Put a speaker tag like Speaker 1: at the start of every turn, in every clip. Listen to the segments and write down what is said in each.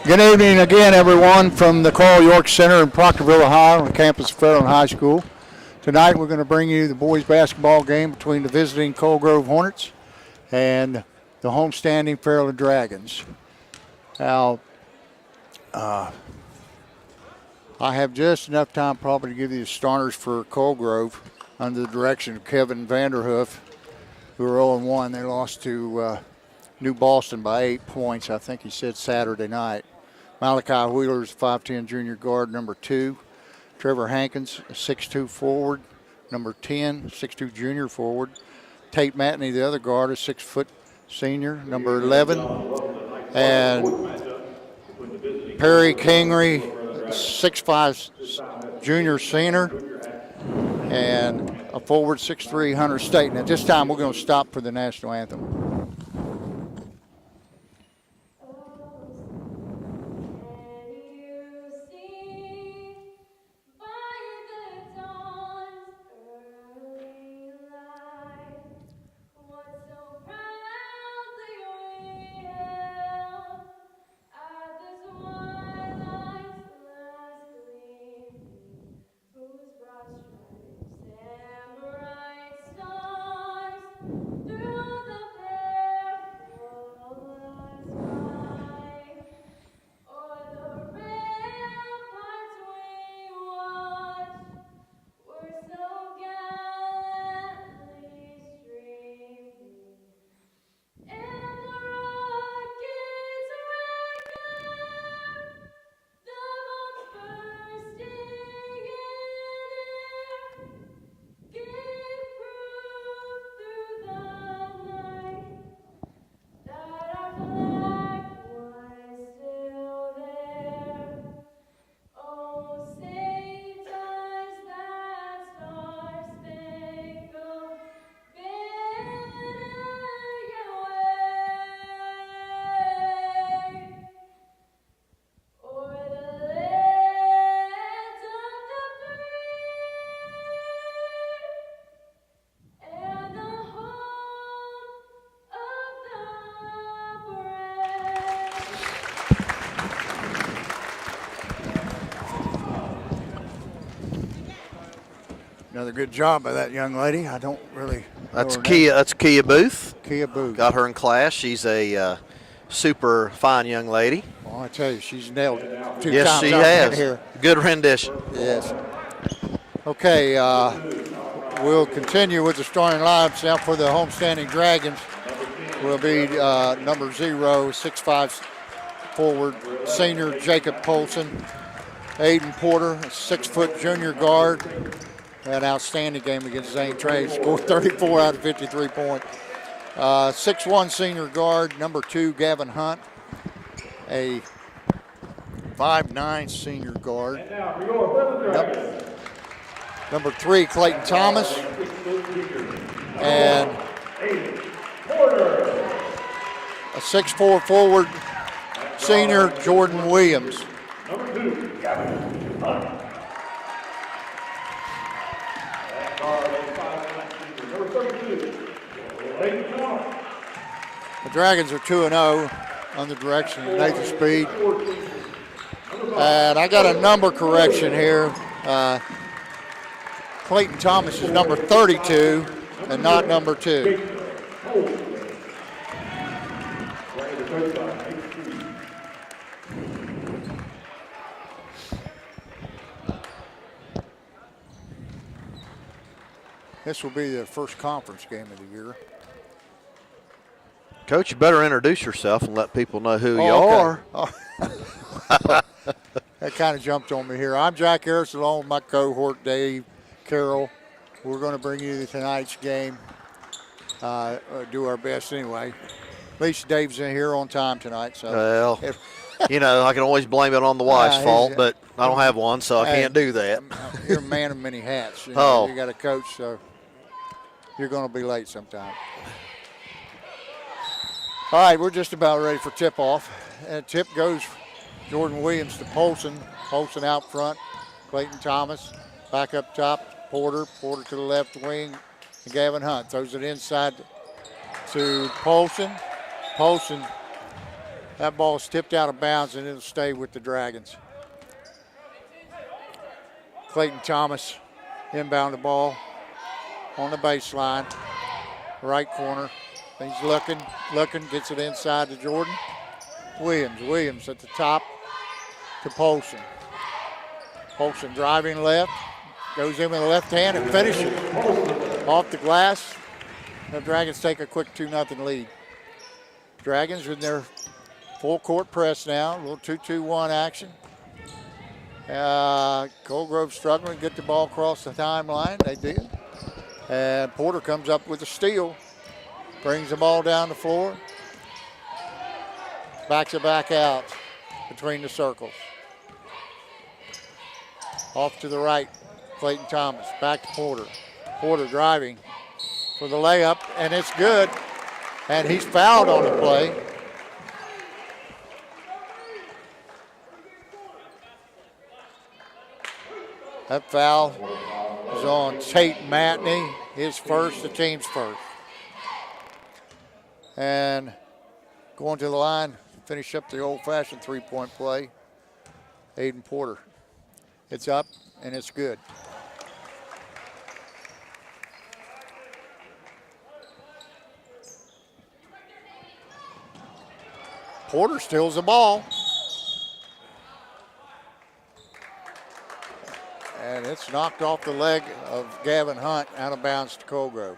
Speaker 1: Good evening again, everyone, from the Carl York Center in Proctorville, Ohio, on the campus of Fairland High School. Tonight we're going to bring you the boys basketball game between the visiting Coal Grove Hornets and the homestanding Fairland Dragons. Now, I have just enough time probably to give you the starters for Coal Grove under the direction of Kevin Vanderhoof, who are 0-1. They lost to New Boston by 8 points, I think he said Saturday night. Malachi Wheeler is 5'10 junior guard, number 2. Trevor Hankins, a 6'2 forward, number 10, 6'2 junior forward. Tate Matney, the other guard, a 6-foot senior, number 11. And Perry Kingery, 6'5 junior center. And a forward, 6'3 Hunter State. And at this time, we're going to stop for the national anthem. Another good job by that young lady. I don't really.
Speaker 2: That's Kia. That's Kia Booth.
Speaker 1: Kia Booth.
Speaker 2: Got her in class. She's a super fine young lady.
Speaker 1: Well, I tell you, she's nailed it 2
Speaker 2: yes,
Speaker 1: times.
Speaker 2: Yes, she has.
Speaker 1: Here.
Speaker 2: Good rendition.
Speaker 1: Yes. Okay, we'll continue with the starting lineups now for the homestanding Dragons. Will be number 0, 6'5 forward senior Jacob Polson. Aiden Porter, a 6-foot junior guard. Had an outstanding game against Zane Trey. Scored 34 out of 53 points. 6'1 senior guard, number 2, Gavin Hunt. A 5'9 senior guard. Number 3, Clayton Thomas. And a 6'4 forward senior, Jordan Williams.
Speaker 3: Number 2, Gavin Hunt.
Speaker 1: The Dragons are 2-0 under the direction of Nathan Speed. And I got a number correction here. Clayton Thomas is number 32 and not number 2. This will be the first conference game of the year.
Speaker 2: Coach, you better introduce yourself and let people know who you
Speaker 1: okay.
Speaker 2: are.
Speaker 1: Oh. That kind of jumped on me here. I'm Jack Harris along with my cohort, Dave Carroll. We're going to bring you tonight's game. Do our best anyway. At least Dave's in here on time tonight. So
Speaker 2: well, you know, I can always blame it on the wife's fault, but I don't have one, so I can't do that.
Speaker 1: You're a man of many hats. You know, you got a coach, so you're going to be late sometime. All right, we're just about ready for tip-off. And tip goes Jordan Williams to Polson. Polson out front. Clayton Thomas back up top. Porter to the left wing. And Gavin Hunt throws it inside to Polson. Polson That ball's tipped out of bounds and it'll stay with the Dragons. Clayton Thomas inbound the ball on the baseline, right corner. He's looking, gets it inside to Jordan. Williams at the top to Polson. Polson driving left, goes in with the left hand and finishes off the glass. The Dragons take a quick 2-0 lead. Dragons with their full court press now, a little 2-2-1 action. Colgrove struggling to get the ball across the timeline. They did. And Porter comes up with a steal, brings the ball down the floor, backs it back out between the circles. Off to the right, Clayton Thomas, back to Porter. Porter driving for the layup, and it's good. And he's fouled on the play. That foul is on Tate Matney, his first, the team's first. And going to the line, finish up the old-fashioned three-point play, Aiden Porter. It's up, and it's good. Porter steals the ball. And it's knocked off the leg of Gavin Hunt, out of bounds to Colgrove.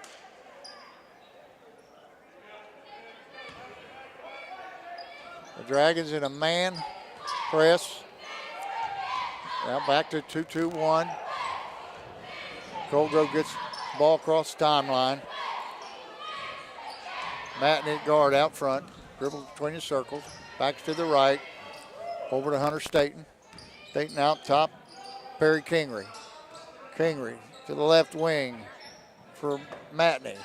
Speaker 1: The Dragons in a man press. Now back to 2-2-1. Colgrove gets the ball across the timeline. Matney at guard out front. Dribble between the circles. Back to the right. Over to Hunter Staten. Staten out top. Perry Kingery. Kingery to the left wing for Matney.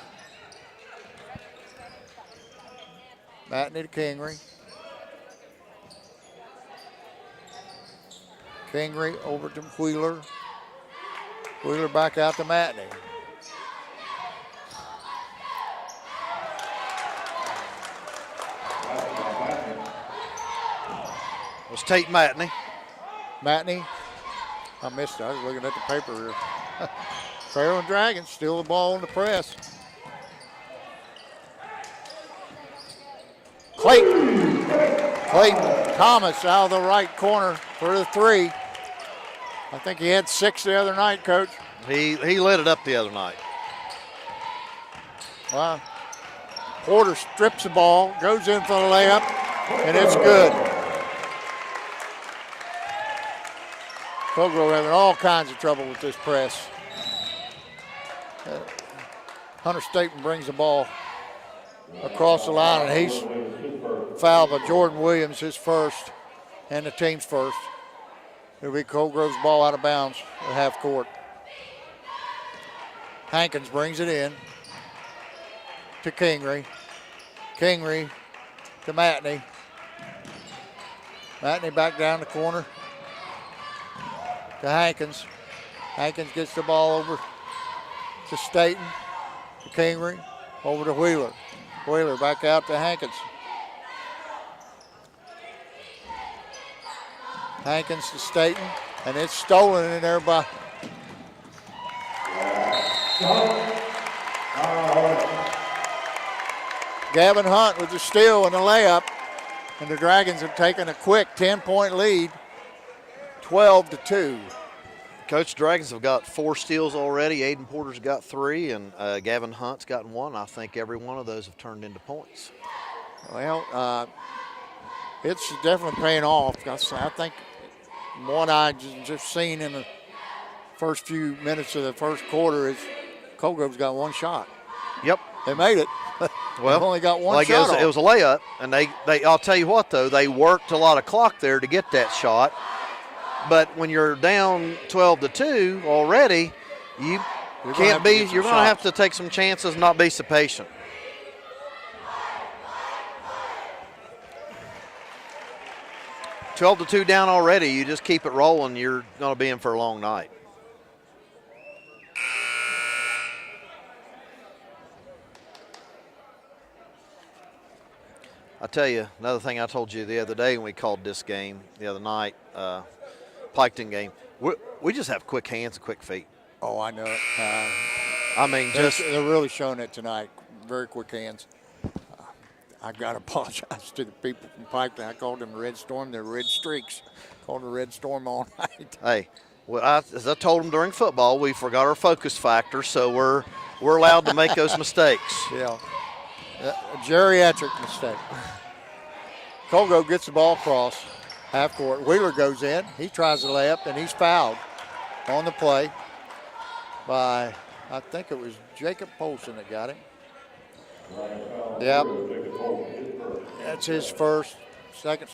Speaker 1: Matney to Kingery. Kingery over to Wheeler. Wheeler back out to Matney.
Speaker 2: It was Tate Matney.
Speaker 1: Matney. I missed it. I was looking at the paper here. Fairland Dragons steal the ball on the press. Clayton Thomas out of the right corner for the three. I think he had 6 the other night, Coach.
Speaker 2: He lit it up the other night.
Speaker 1: Wow. Porter strips the ball, goes in for the layup, and it's good. Colgrove having all kinds of trouble with this press. Hunter Staten brings the ball across the line, and he's fouled by Jordan Williams, his first, and the team's first. It'll be Colgrove's ball out of bounds at half court. Hankins brings it in to Kingery. Kingery to Matney. Matney back down the corner to Hankins. Hankins gets the ball over to Staten, to Kingery, over to Wheeler. Wheeler back out to Hankins. Hankins to Staten, and it's stolen in there by Gavin Hunt with the steal and the layup, and the Dragons have taken a quick 10-point lead, 12-2.
Speaker 2: Coach, Dragons have got 4 steals already. Aiden Porter's got 3, and Gavin Hunt's gotten 1. I think every one of those have turned into points.
Speaker 1: Well, it's definitely paying off. I think what I just seen in the first few minutes of the first quarter is Colgrove's got 1 shot.
Speaker 2: Yep.
Speaker 1: They made it.
Speaker 2: Well,
Speaker 1: they've only got 1
Speaker 2: shot. It was a layup, and they I'll tell you what though, they worked a lot of clock there to get that shot. But when you're down 12-2 already, you're going to have to take some chances and not be so patient. (12-2) down already. You just keep it rolling. You're going to be in for a long night. I tell you, another thing I told you the other day when we called this game the other night, Piketon game, we just have quick hands and quick feet.
Speaker 1: Oh, I know it.
Speaker 2: I mean, just
Speaker 1: They're really showing it tonight. Very quick hands. I got to apologize to the people from Piketon. I called them Red Storm. They're Red Streaks. Called them Red Storm all night.
Speaker 2: hey, well, as I told them during football, we forgot our focus factor, so we're allowed to make those mistakes.
Speaker 1: Yeah. A geriatric mistake. Colgrove gets the ball across half court. Wheeler goes in. He tries to lay up, and he's fouled on the play by, I think it was Jacob Polson that got him. Yep. That's his first, second.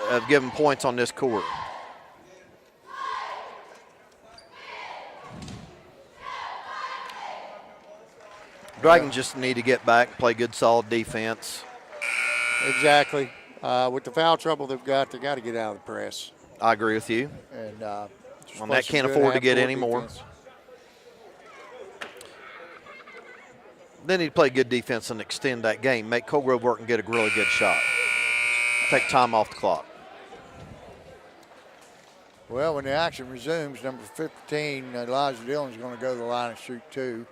Speaker 2: have given points on this quarter. Dragons just need to get back, play good, solid defense.
Speaker 1: Exactly. With the foul trouble they've got, they got to get out of the press.
Speaker 2: I agree with you.
Speaker 1: And
Speaker 2: Well, that can't afford to get any more.
Speaker 1: Defense.
Speaker 2: They need to play good defense and extend that game. Make Colgrove work and get a really good shot. Take time off the clock.
Speaker 1: Well, when the action resumes, number 15, Elijah Dillon's going to go to the line and shoot 2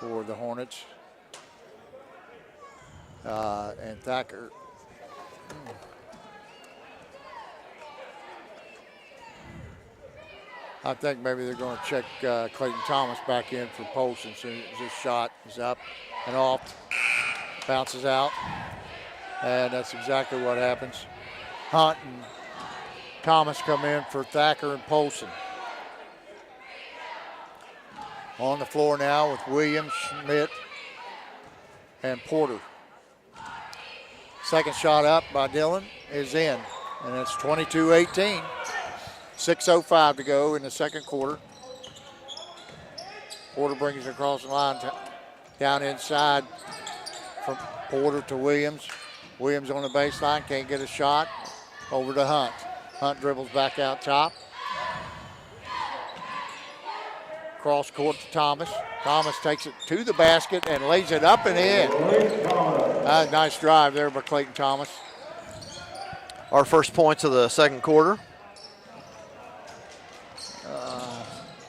Speaker 1: for the Hornets. And Thacker. I think maybe they're going to check Clayton Thomas back in for Polson. So this shot is up and off, bounces out, and that's exactly what happens. Hunt and Thomas come in for Thacker and Polson. On the floor now with Williams, Schmidt, and Porter. Second shot up by Dillon is in, and it's 22-18. 6:05 to go in the second quarter. Porter brings it across the line down inside from Porter to Williams. Williams on the baseline, can't get a shot. Over to Hunt. Hunt dribbles back out top. Cross court to Thomas. Thomas takes it to the basket and lays it up and in. Nice drive there by Clayton Thomas.
Speaker 2: Our first points of the second quarter.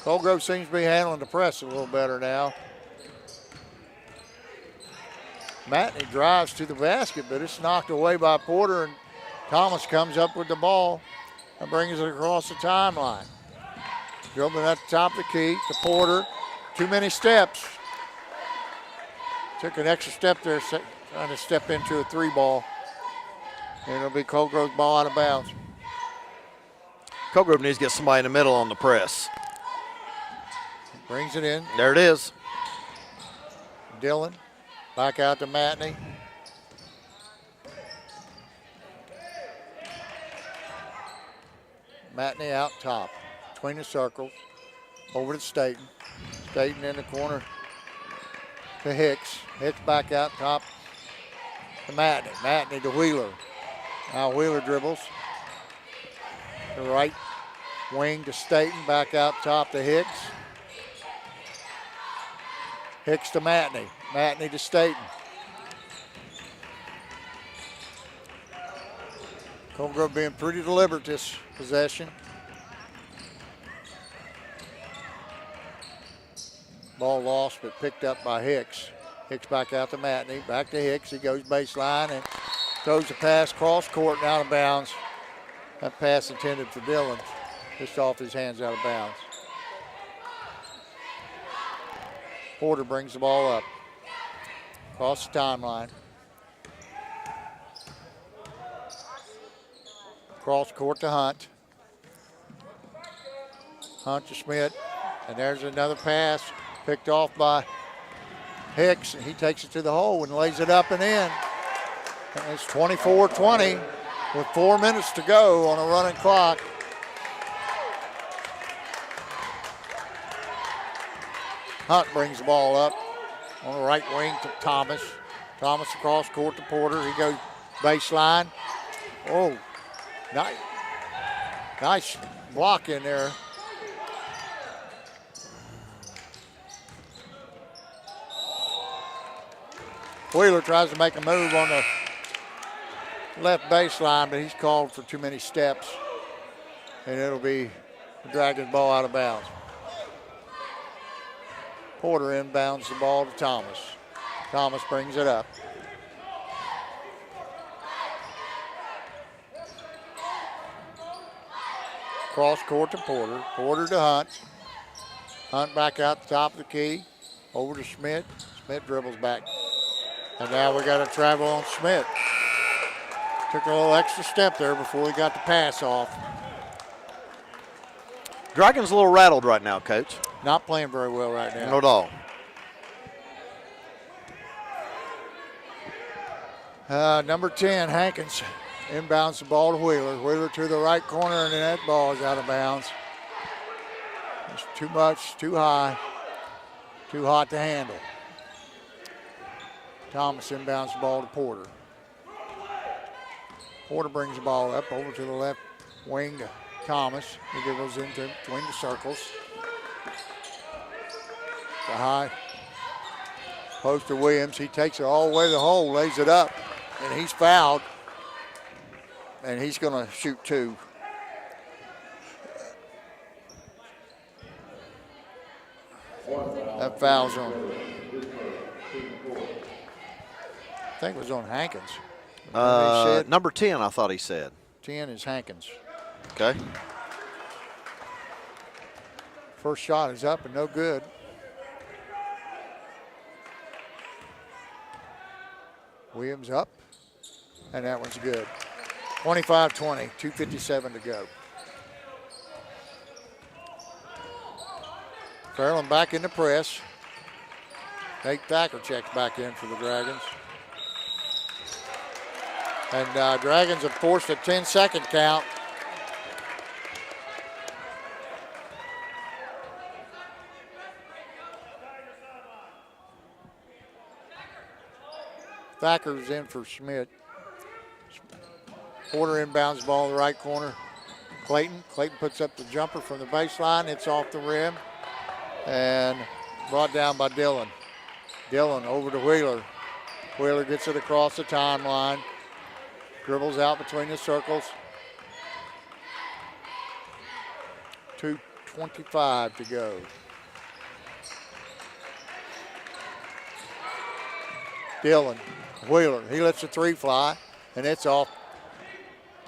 Speaker 1: Colgrove seems to be handling the press a little better now. Matney drives to the basket, but it's knocked away by Porter, and Thomas comes up with the ball and brings it across the timeline. Dribbling at the top of the key to Porter. Too many steps. Took an extra step there, trying to step into a 3-ball. And it'll be Colgrove's ball out of bounds.
Speaker 2: Colgrove needs to get somebody in the middle on the press.
Speaker 1: Brings it in.
Speaker 2: There it is.
Speaker 1: Dillon back out to Matney. Matney out top, between the circles, over to Staten. Staten in the corner to Hicks. Hicks back out top to Matney. Matney to Wheeler. Now Wheeler dribbles. The right wing to Staten, back out top to Hicks. Hicks to Matney. Matney to Staten. Colgrove being pretty deliberate this possession. Ball lost, but picked up by Hicks. Hicks back out to Matney. Back to Hicks. He goes baseline and throws a pass cross court and out of bounds. That pass intended for Dillon. Just off his hands, out of bounds. Porter brings the ball up. Across the timeline. Cross court to Hunt. Hunt to Schmidt. And there's another pass picked off by Hicks. And he takes it to the hole and lays it up and in. And it's 24-20 with 4 minutes to go on a running clock. Hunt brings the ball up on the right wing to Thomas. Thomas across court to Porter. He goes baseline. Oh, nice block in there. Wheeler tries to make a move on the left baseline, but he's called for too many steps. And it'll be the Dragons' ball out of bounds. Porter inbounds the ball to Thomas. Thomas brings it up. Cross court to Porter. Porter to Hunt. Hunt back out the top of the key. Over to Schmidt. Schmidt dribbles back. And now we got a travel on Schmidt. Took a little extra step there before he got the pass off.
Speaker 2: Dragons a little rattled right now, Coach.
Speaker 1: Not playing very well right now.
Speaker 2: Not at all.
Speaker 1: Number 10, Hankins, inbounds the ball to Wheeler. Wheeler to the right corner, and then that ball is out of bounds. It's too much, too high, too hot to handle. Thomas inbounds the ball to Porter. Porter brings the ball up over to the left wing to Thomas. He goes into between the circles. The high post to Williams. He takes it all the way to the hole, lays it up, and he's fouled. And he's going to shoot 2. That foul's on. I think it was on Hankins.
Speaker 2: Number 10, I thought he said.
Speaker 1: 10 is Hankins.
Speaker 2: Okay.
Speaker 1: First shot is up and no good. Williams up, and that one's good. 25-20, 2:57 to go. Fairland back in the press. Nate Thacker checks back in for the Dragons. And Dragons have forced a 10-second count. Thacker's in for Schmidt. Porter inbounds the ball in the right corner. Clayton puts up the jumper from the baseline. It's off the rim and brought down by Dillon. Dillon over to Wheeler. Wheeler gets it across the timeline. Dribbles out between the circles. 2:25 to go. Dillon, Wheeler, he lets the 3 fly, and it's off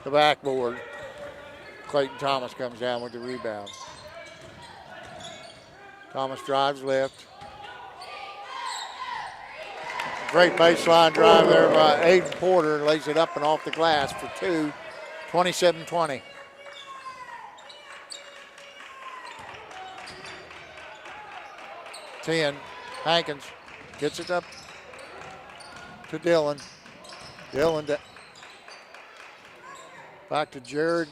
Speaker 1: the backboard. Clayton Thomas comes down with the rebound. Thomas drives left. Great baseline drive there by Aiden Porter, and lays it up and off the glass for 2, 27-20. Hankins gets it up to Dillon. Dillon back to Jaron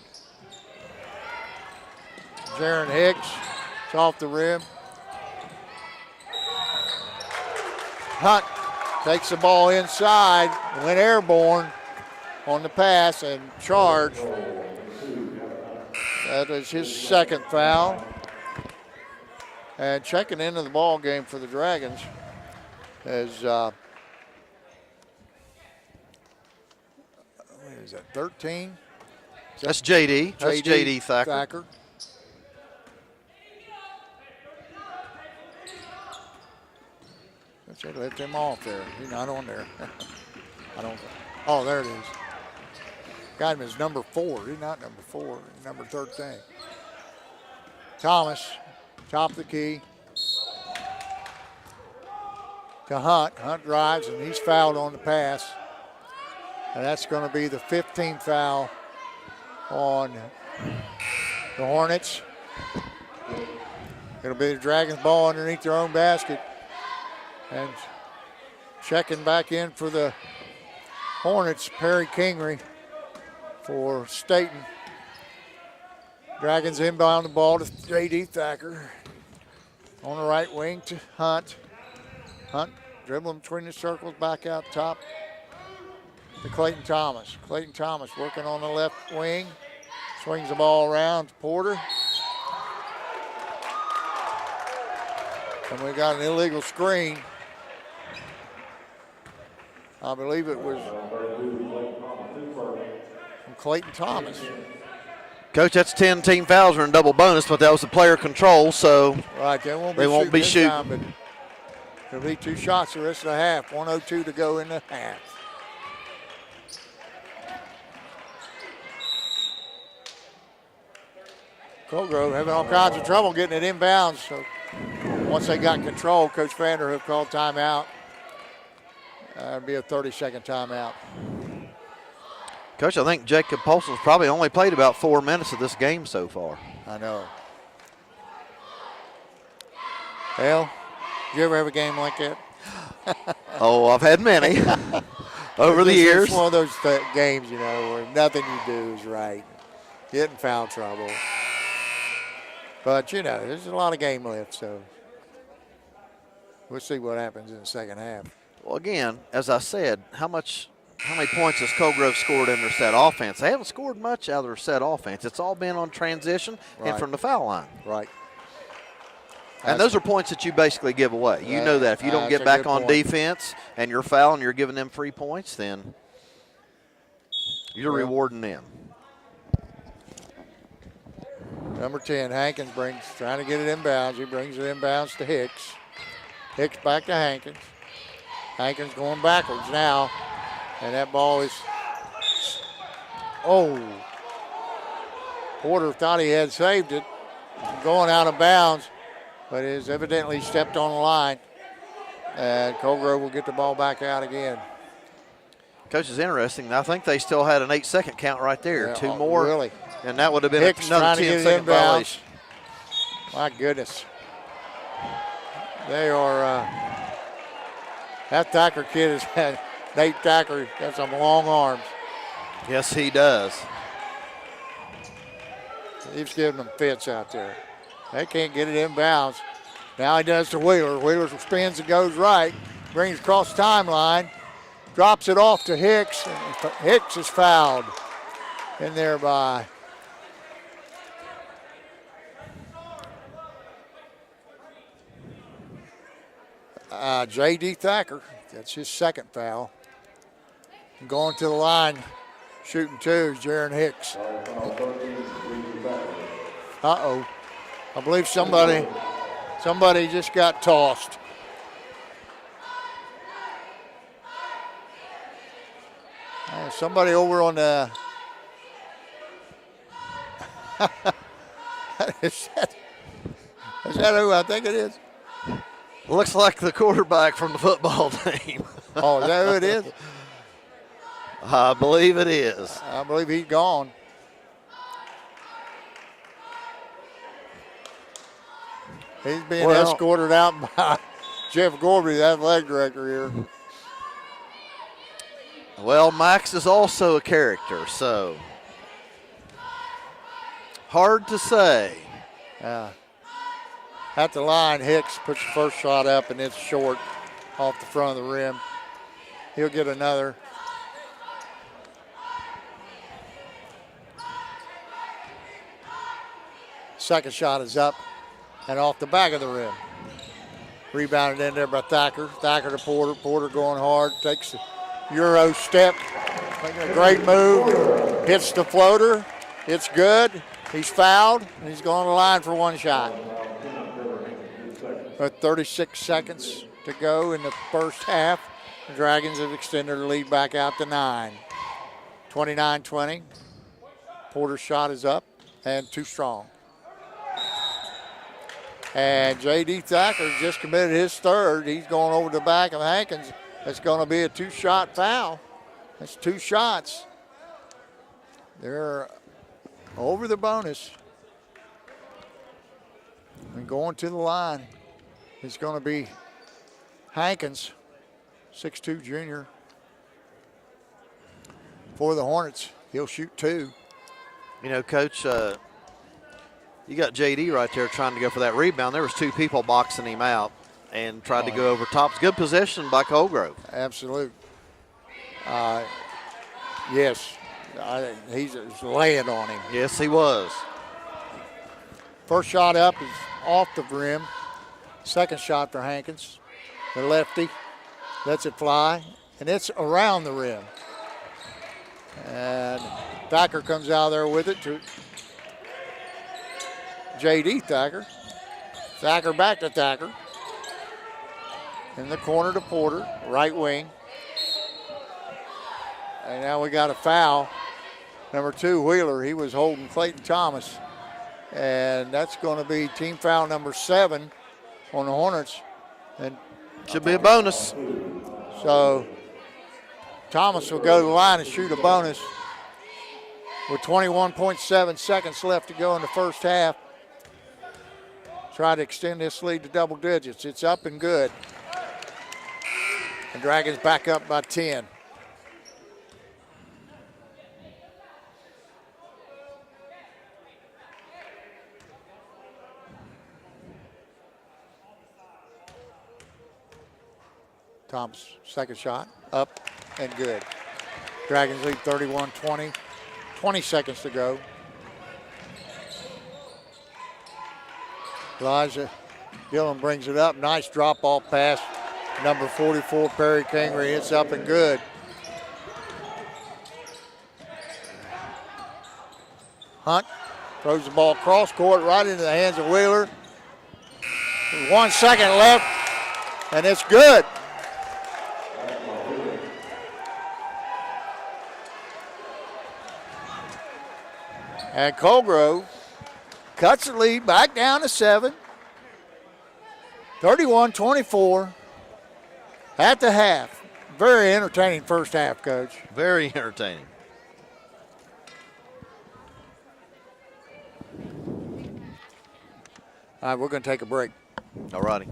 Speaker 1: Hicks. It's off the rim. Hunt takes the ball inside, went airborne on the pass and charged. That is his second foul. And checking into the ball game for the Dragons is what is that, 13?
Speaker 2: That's JD. That's JD Thacker.
Speaker 1: They left him off there. He's not on there. I don't. Oh, there it is. Got him as number 4. He's not number 4. He's number 13. Thomas, top of the key. To Hunt. Hunt drives, and he's fouled on the pass. And that's going to be the 15th foul on the Hornets. It'll be the Dragons' ball underneath their own basket. And checking back in for the Hornets, Perry Kingery for Staten. Dragons inbound the ball to J.D. Thacker. On the right wing to Hunt. Hunt dribbling between the circles, back out top to Clayton Thomas. Clayton Thomas working on the left wing. Swings the ball around to Porter. And we got an illegal screen. I believe it was from Clayton Thomas.
Speaker 2: Coach, that's 10 team fouls or a double bonus, but that was the player control, so
Speaker 1: right, they won't be shooting. Time, but there'll be 2 shots the rest of the half. 1:02 to go in the half. Colgrove having all kinds of trouble getting it inbounds. So once they got control, Coach Vanderhoof called timeout. It'd be a 30-second timeout.
Speaker 2: Coach, I think Jacob Polson's probably only played about 4 minutes of this game so far.
Speaker 1: I know. Well, did you ever have a game like that?
Speaker 2: Oh, I've had many. over the years.
Speaker 1: It's one of those games, where nothing you do is right. Get in foul trouble. But, there's a lot of game left, so we'll see what happens in the second half.
Speaker 2: Well, again, as I said, how many points has Colgrove scored in their set offense? They haven't scored much out of their set offense. It's all been on transition and from the foul line.
Speaker 1: Right.
Speaker 2: And those are points that you basically give away. You know that. If you don't get back on defense and you're fouling, you're giving them free points, then you're rewarding them.
Speaker 1: Number 10, Hankins trying to get it inbounds. He brings it inbounds to Hicks. Hicks back to Hankins. Hankins going backwards now. And that ball is, Porter thought he had saved it. Going out of bounds, but is evidently stepped on the line. And Colgrove will get the ball back out again.
Speaker 2: Coach, is interesting. I think they still had an 8-second count right there.
Speaker 1: Yeah,
Speaker 2: 2 more.
Speaker 1: Really?
Speaker 2: And that would have been
Speaker 1: Hicks
Speaker 2: another 10-second violation.
Speaker 1: My goodness. They are, that Thacker kid has had, Nate Thacker got some long arms.
Speaker 2: Yes, he does.
Speaker 1: He's giving them fits out there. They can't get it inbounds. Now he does to Wheeler. Wheeler spins and goes right. Brings across the timeline. Drops it off to Hicks. And Hicks is fouled in there by J.D. Thacker. That's his second foul. Going to the line, shooting 2 is Jaron Hicks. Uh-oh. I believe somebody just got tossed. Somebody over on the is that who I think it is?
Speaker 2: Looks like the quarterback from the football team.
Speaker 1: Oh, is that who it is?
Speaker 2: I believe it is.
Speaker 1: I believe he's gone. He's being escorted out by Jeff Gorby, the athletic director here.
Speaker 2: Well, Max is also a character, so hard to say.
Speaker 1: At the line, Hicks puts the first shot up, and it's short off the front of the rim. He'll get another. Second shot is up and off the back of the rim. Rebounded in there by Thacker. Thacker to Porter. Porter going hard. Takes the Euro step. Making a great move. Hits the floater. It's good. He's fouled, and he's going to the line for one shot. 36 seconds to go in the first half. The Dragons have extended the lead back out to 9. 29-20. Porter's shot is up and too strong. And J.D. Thacker just committed his third. He's going over the back of Hankins. It's going to be a 2-shot foul. That's 2 shots. They're over the bonus. And going to the line is going to be Hankins, 6'2" junior. For the Hornets, he'll shoot 2.
Speaker 2: You know, Coach, you got J.D. right there trying to go for that rebound. There was 2 people boxing him out and tried to go over top. Good possession by Colgrove.
Speaker 1: Absolute. Yes, he's laying on him.
Speaker 2: Yes, he was.
Speaker 1: First shot up is off the rim. Second shot for Hankins. The lefty lets it fly, and it's around the rim. And Thacker comes out there with it to J.D. Thacker. Thacker back to Thacker. In the corner to Porter, right wing. And now we got a foul. Number 2, Wheeler. He was holding Clayton Thomas. And that's going to be team foul number 7 on the Hornets. And
Speaker 2: should be a bonus.
Speaker 1: So Thomas will go to the line and shoot a bonus with 21.7 seconds left to go in the first half. Try to extend this lead to double digits. It's up and good. The Dragons back up by 10. Thomas' second shot, up and good. Dragons lead 31-20. 20 seconds to go. Elijah Gillen brings it up. Nice drop-off pass. Number 44, Perry Kingery, hits up and good. Hunt throws the ball cross court right into the hands of Wheeler. 1 second left, and it's good. And Colgrove cuts the lead back down to 7. 31-24 at the half. Very entertaining first half, Coach.
Speaker 2: Very entertaining.
Speaker 1: All right, we're going to take a break.
Speaker 2: All righty.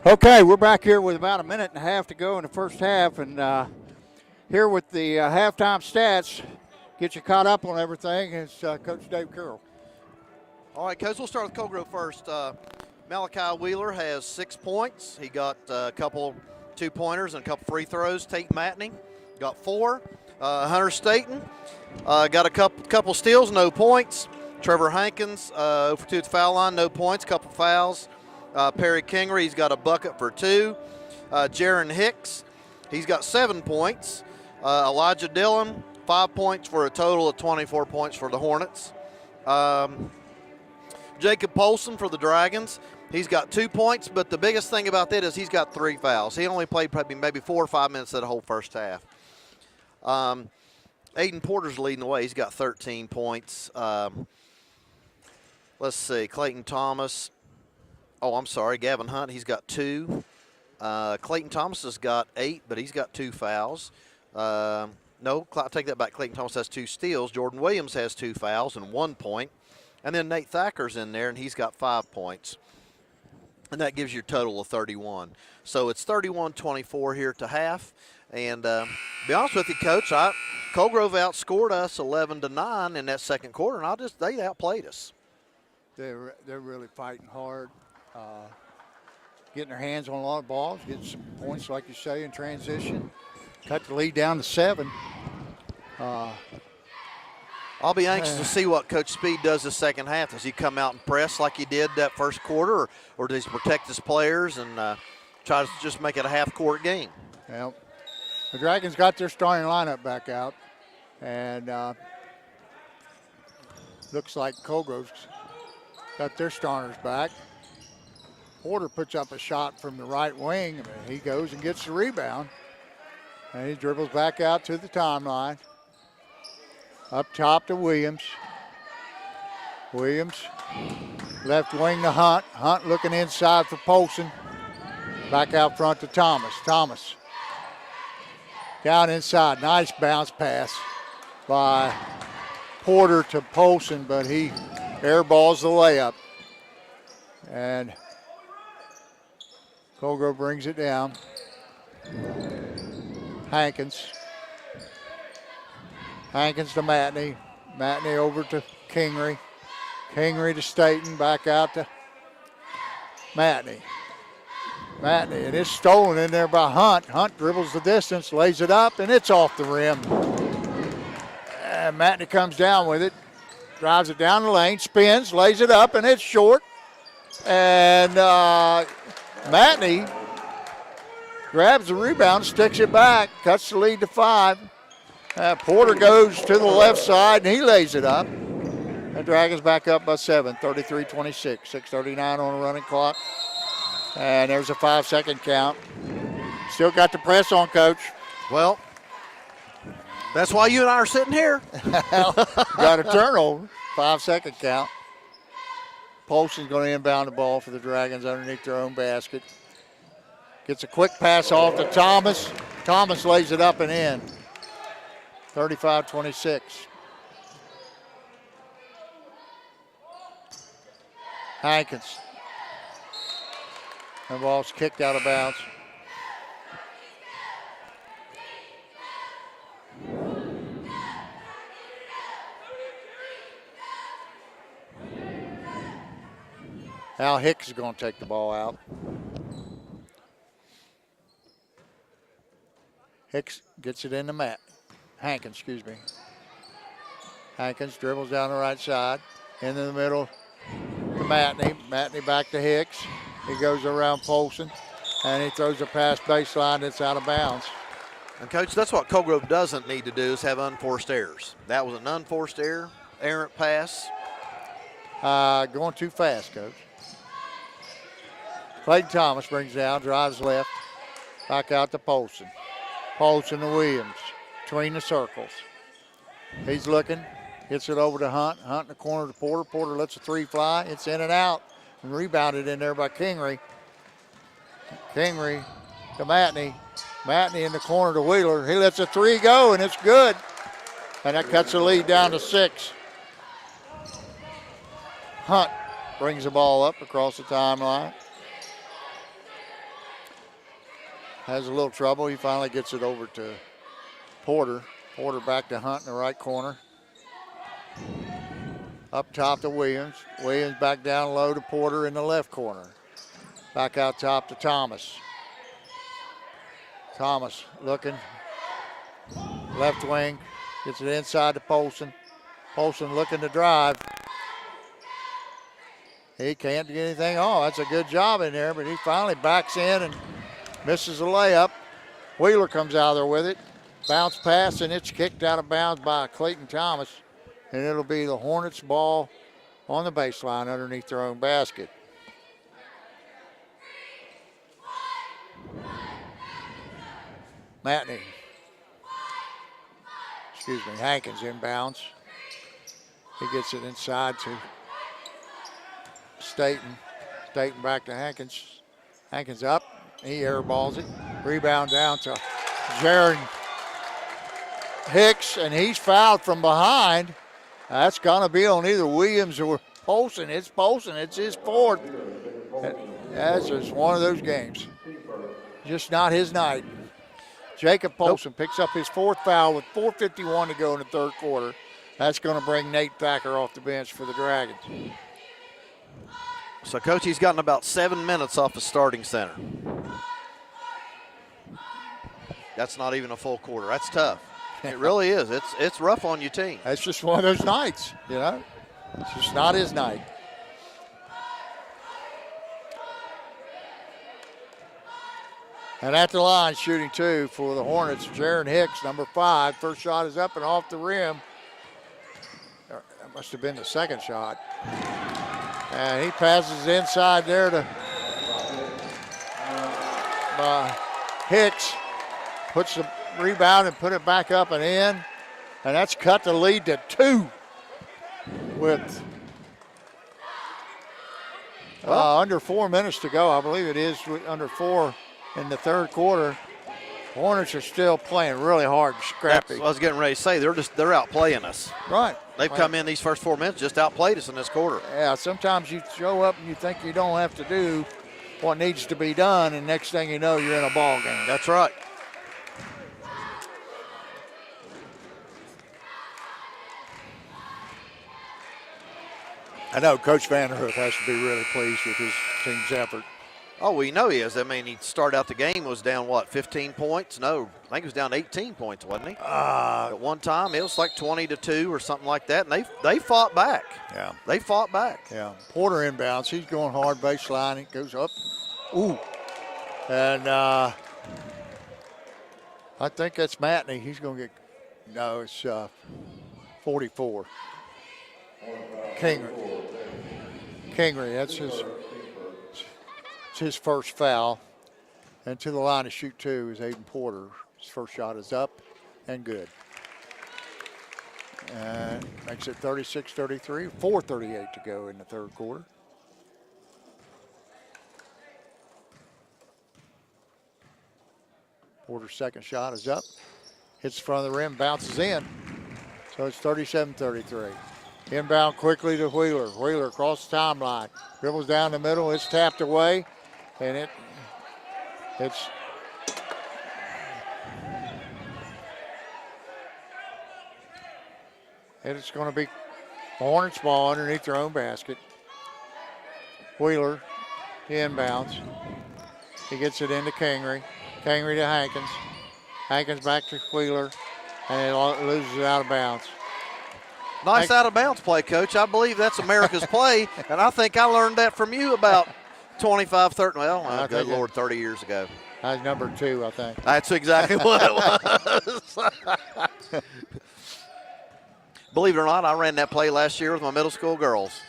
Speaker 1: Okay, we're back here with about a minute and a half to go in the first half, and here with the halftime stats, get you caught up on everything, is Coach Dave Carroll.
Speaker 2: All right, Coach, we'll start with Cold Grove first. Malachi Wheeler has 6 points. He got a couple 2-pointers and a couple free throws. Tate Matney got 4. Hunter Staten got a couple steals, no points. Trevor Hankins, 0 for 2 at the foul line, no points, couple fouls. Perry Kingery, he's got a bucket for 2. Jaron Hicks, he's got 7 points. Elijah Dillon, 5 points for a total of 24 points for the Hornets. Jacob Polson for the Dragons, he's got 2 points, but the biggest thing about that is he's got 3 fouls. He only played probably maybe 4 or 5 minutes of the whole first half. Aiden Porter's leading the way. He's got 13 points. Let's see, Clayton Thomas. Oh, I'm sorry, Gavin Hunt, he's got 2. Clayton Thomas has got 8, but he's got 2 fouls. No, I take that back. Clayton Thomas has 2 steals. Jordan Williams has 2 fouls and 1 point. And then Nate Thacker's in there, and he's got 5 points. And that gives you a total of 31. So it's 31-24 here to half. And be honest with you, Coach, Cold Grove outscored us 11-9 in that second quarter, and they outplayed us.
Speaker 1: They're really fighting hard, getting their hands on a lot of balls, getting some points, like you say, in transition. Cut the lead down to 7.
Speaker 2: I'll be anxious to see what Coach Speed does the second half. Does he come out and press like he did that first quarter, or does he protect his players and try to just make it a half-court game?
Speaker 1: Well, the Dragons got their starting lineup back out, and looks like Colgrove's got their starters back. Porter puts up a shot from the right wing, and he goes and gets the rebound. And he dribbles back out to the timeline. Up top to Williams. Williams, left wing to Hunt. Hunt looking inside for Polson. Back out front to Thomas. Thomas down inside. Nice bounce pass by Porter to Polson, but he airballs the layup. And Colgrove brings it down. Hankins. Hankins to Matney. Matney over to Kingery. Kingery to Staten. Back out to Matney. Matney, and it's stolen in there by Hunt. Hunt dribbles the distance, lays it up, and it's off the rim. And Matney comes down with it. Drives it down the lane, spins, lays it up, and it's short. And Matney grabs the rebound, sticks it back, cuts the lead to 5. Porter goes to the left side, and he lays it up. The Dragons back up by 7, 33-26, 6:39 on the running clock. And there's a 5-second count. Still got the press on, Coach.
Speaker 2: Well, that's why you and I are sitting here.
Speaker 1: Got a turnover, 5-second count. Polson's going to inbound the ball for the Dragons underneath their own basket. Gets a quick pass off to Thomas. Thomas lays it up and in. 35-26. Hankins. The ball's kicked out of bounds. Al Hicks is going to take the ball out. Hicks gets it in the mat. Hankins, excuse me. Hankins dribbles down the right side. Into the middle to Matney. Matney back to Hicks. He goes around Polson, and he throws a pass baseline that's out of bounds.
Speaker 2: And, Coach, that's what Cold Grove doesn't need to do is have unforced errors. That was an unforced error, errant pass.
Speaker 1: Going too fast, Coach. Clayton Thomas brings down, drives left, back out to Polson. Polson to Williams, between the circles. He's looking, hits it over to Hunt. Hunt in the corner to Porter. Porter lets a 3 fly. It's in and out, and rebounded in there by Kingery. Kingery to Matney. Matney in the corner to Wheeler. He lets a 3 go, and it's good. And that cuts the lead down to 6. Hunt brings the ball up across the timeline. has a little trouble. He finally gets it over to Porter. Porter back to Hunt in the right corner. Up top to Williams. Williams back down low to Porter in the left corner. Back out top to Thomas. Thomas looking. Left wing. Gets it inside to Polson. Polson looking to drive. He can't get anything on. That's a good job in there, but he finally backs in and misses a layup. Wheeler comes out there with it. Bounce pass, and it's kicked out of bounds by Clayton Thomas. And it'll be the Hornets ball on the baseline underneath their own basket. Matney. Hankins inbounds. He gets it inside to Staten. Staten back to Hankins. Hankins up. He airballs it. Rebound down to Jaron Hicks, and he's fouled from behind. That's going to be on either Williams or Polson. It's Polson. It's his fourth. That's just one of those games. Just not his night. Jacob Polson picks up his fourth foul with 4:51 to go in the third quarter. That's going to bring Nate Thacker off the bench for the Dragons.
Speaker 2: So, Coach, he's gotten about 7 minutes off the starting center. That's not even a full quarter. That's tough. It really is. It's rough on your team.
Speaker 1: That's just one of those nights, you know. It's just not his night. And at the line, shooting two for the Hornets, Jaron Hicks, number 5. First shot is up and off the rim. That must have been the second shot. And he passes inside there to Hicks. Puts the rebound and put it back up and in. And that's cut the lead to 2 with under 4 minutes to go. I believe it is under 4 in the third quarter. Hornets are still playing really hard and scrappy.
Speaker 2: That's what I was getting ready to say. They're outplaying us.
Speaker 1: Right.
Speaker 2: They've come in these first 4 minutes, just outplayed us in this quarter.
Speaker 1: Yeah, sometimes you show up and you think you don't have to do what needs to be done, and next thing you know, you're in a ball game.
Speaker 2: That's right.
Speaker 1: I know Coach Vanderhoof has to be really pleased with his team's effort.
Speaker 2: Oh, we know he is. I mean, he started out the game, was down, 15 points? No, I think he was down 18 points, wasn't he? At one time, it was like 20-2 or something like that, and they fought back.
Speaker 1: Yeah.
Speaker 2: They fought back.
Speaker 1: Yeah. Porter inbounds. He's going hard baseline. It goes up. Ooh. And I think that's Matney. He's going to get – no, it's 44. Kingery, that's his first foul. And to the line to shoot two is Aiden Porter. His first shot is up and good. And makes it 36-33, 4:38 to go in the third quarter. Porter's second shot is up. Hits the front of the rim, bounces in. So it's 37-33. Inbound quickly to Wheeler. Wheeler across the timeline. Dribbles down the middle. It's tapped away. And it's going to be Hornets ball underneath their own basket. Wheeler, he inbounds. He gets it into Kingery. Kingery to Hankins. Hankins back to Wheeler. And it loses it out of bounds.
Speaker 2: Nice out of bounds play, Coach. I believe that's America's play, and I think I learned that from you about 25, 30, well, good Lord, 30 years ago.
Speaker 1: That's number 2, I think.
Speaker 2: That's exactly what it was. Believe it or not, I ran that play last year with my middle school girls,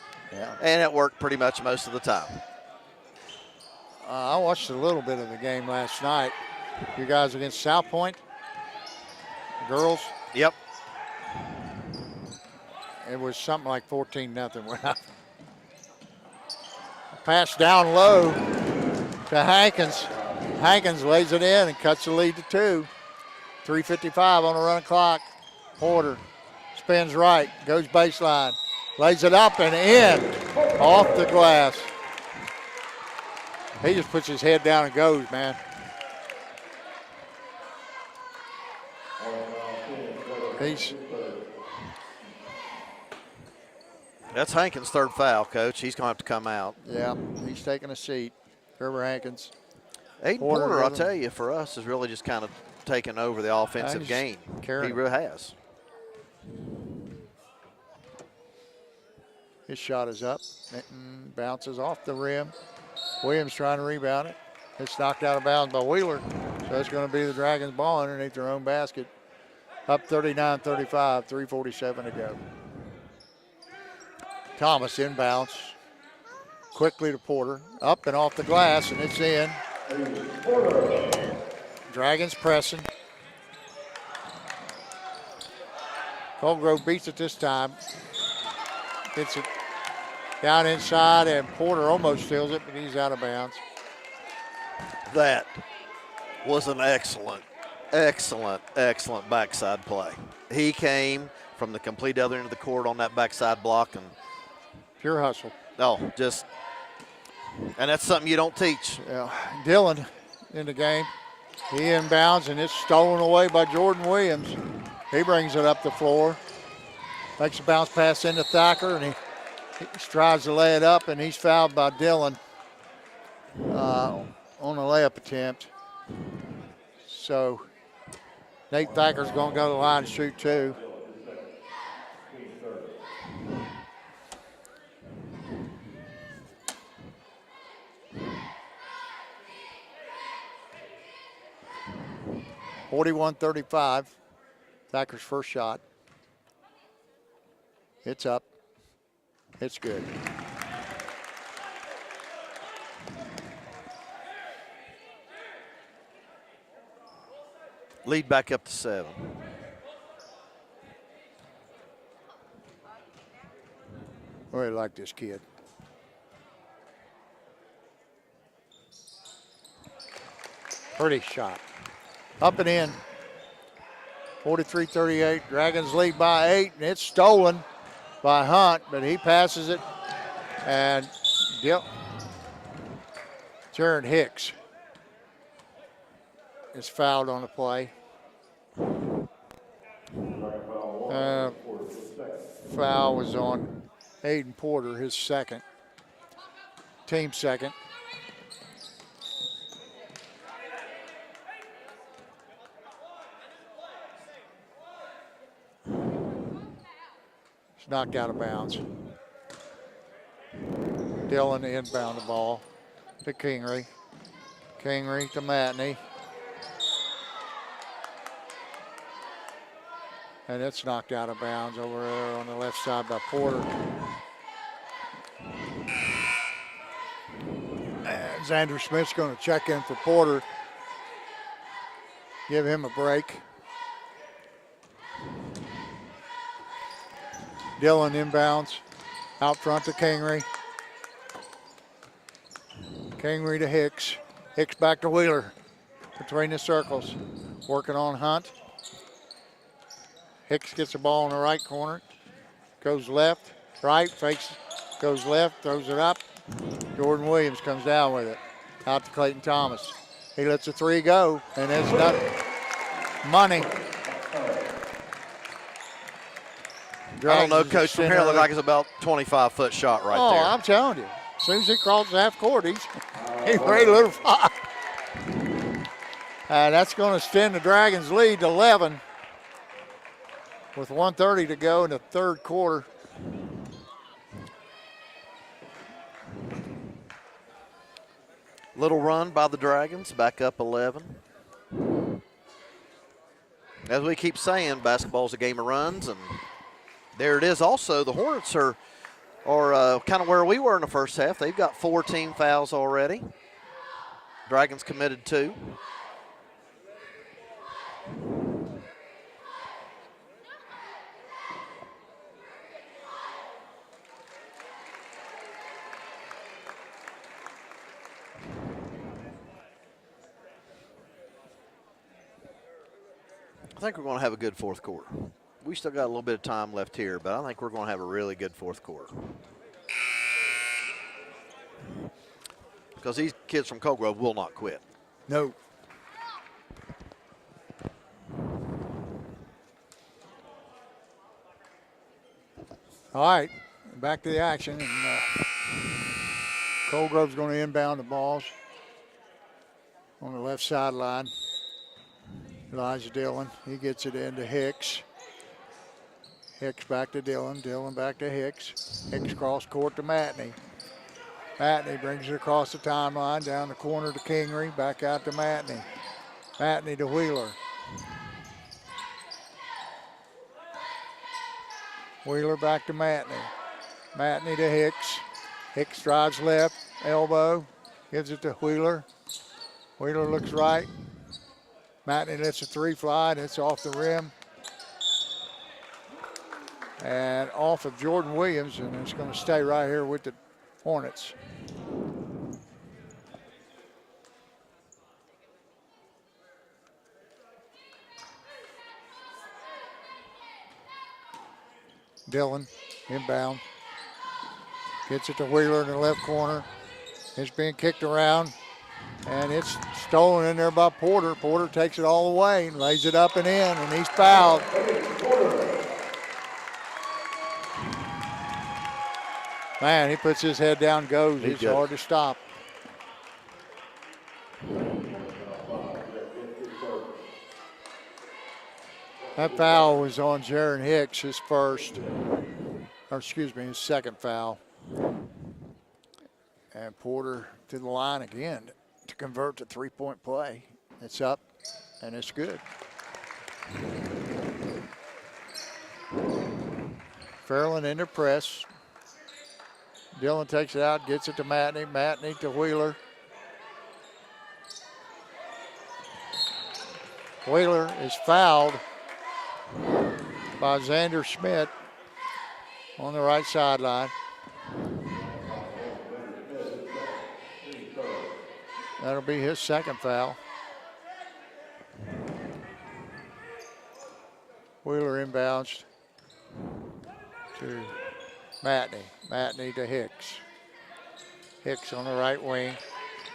Speaker 2: and it worked pretty much most of the time.
Speaker 1: I watched a little bit of the game last night. You guys against South Point, girls?
Speaker 2: Yep.
Speaker 1: It was something like 14-0. Pass down low to Hankins. Hankins lays it in and cuts the lead to 2. 3:55 on the run clock. Porter spins right, goes baseline, lays it up and in, off the glass. He just puts his head down and goes, man.
Speaker 2: That's Hankins' third foul, Coach. He's going to have to come out.
Speaker 1: Yeah, he's taking a seat. Trevor Hankins.
Speaker 2: Aiden Porter, I'll tell you, for us, has really just kind of taken over the offensive game. He really has.
Speaker 1: His shot is up. Minton bounces off the rim. Williams trying to rebound it. It's knocked out of bounds by Wheeler. So it's going to be the Dragons' ball underneath their own basket. Up 39-35, 3:47 to go. Thomas inbounds. Quickly to Porter. Up and off the glass, and it's in. Dragons pressing. Cold Grove beats it this time. Gets it down inside, and Porter almost steals it, but he's out of bounds.
Speaker 2: That was an excellent backside play. He came from the complete other end of the court on that backside block, and
Speaker 1: pure hustle.
Speaker 2: And that's something you don't teach.
Speaker 1: Yeah. Dillon in the game. He inbounds, and it's stolen away by Jordan Williams. He brings it up the floor. Makes a bounce pass into Thacker, and he tries to lay it up, and he's fouled by Dillon on a layup attempt. So Nate Thacker's going to go to the line and shoot two. (41-35). Thacker's first shot. It's up. It's good.
Speaker 2: Lead back up to 7.
Speaker 1: I really like this kid. Pretty shot. Up and in. 43-38. Dragons lead by 8, and it's stolen by Hunt, but he passes it. And Jaron Hicks is fouled on the play. Foul was on Aiden Porter, his second. Team second. It's knocked out of bounds. Dillon inbound the ball to Kingery. Kingery to Matney. And it's knocked out of bounds over there on the left side by Porter. And Xander Smith's going to check in for Porter. Give him a break. Dillon inbounds. Out front to Kingery. Kingery to Hicks. Hicks back to Wheeler. Between the circles. Working on Hunt. Hicks gets the ball in the right corner. Goes left, right, fakes, goes left, throws it up. Jordan Williams comes down with it. Out to Clayton Thomas. He lets the three go, and it's not money.
Speaker 2: I don't know, Coach. From here, it looks like it's about 25-foot shot right there.
Speaker 1: Oh, I'm telling you. As soon as he crosses half court, he's ready to little fire. That's going to extend the Dragons' lead to 11. With 1:30 to go in the third quarter.
Speaker 2: Little run by the Dragons, back up 11. As we keep saying, basketball's a game of runs, and there it is. Also, the Hornets are kind of where we were in the first half. They've got 4 team fouls already. Dragons committed 2. I think we're going to have a good fourth quarter. We still got a little bit of time left here, but I think we're going to have a really good fourth quarter. Because these kids from Cold Grove will not quit.
Speaker 1: No. All right, back to the action. And Colgrove's going to inbound the balls on the left sideline. Elijah Dillon, he gets it into Hicks. Hicks back to Dillon. Dillon back to Hicks. Hicks cross court to Matney. Matney brings it across the timeline, down the corner to Kingery, back out to Matney. Matney to Wheeler. Wheeler back to Matney. Matney to Hicks. Hicks drives left, elbow, gives it to Wheeler. Wheeler looks right. Matney lets a three fly, and it's off the rim. And off of Jordan Williams, and it's going to stay right here with the Hornets. Dillon, inbound. Gets it to Wheeler in the left corner. It's being kicked around, and it's stolen in there by Porter. Porter takes it all the way and lays it up and in, and he's fouled. Man, he puts his head down, goes. It's hard to stop. That foul was on Jaron Hicks, his his second foul. And Porter to the line again to convert to three-point play. It's up, and it's good. Fairland in the press. Dillon takes it out, gets it to Matney. Matney to Wheeler. Wheeler is fouled by Xander Schmidt on the right sideline. That'll be his second foul. Wheeler inbounds to Matney. Matney to Hicks. Hicks on the right wing.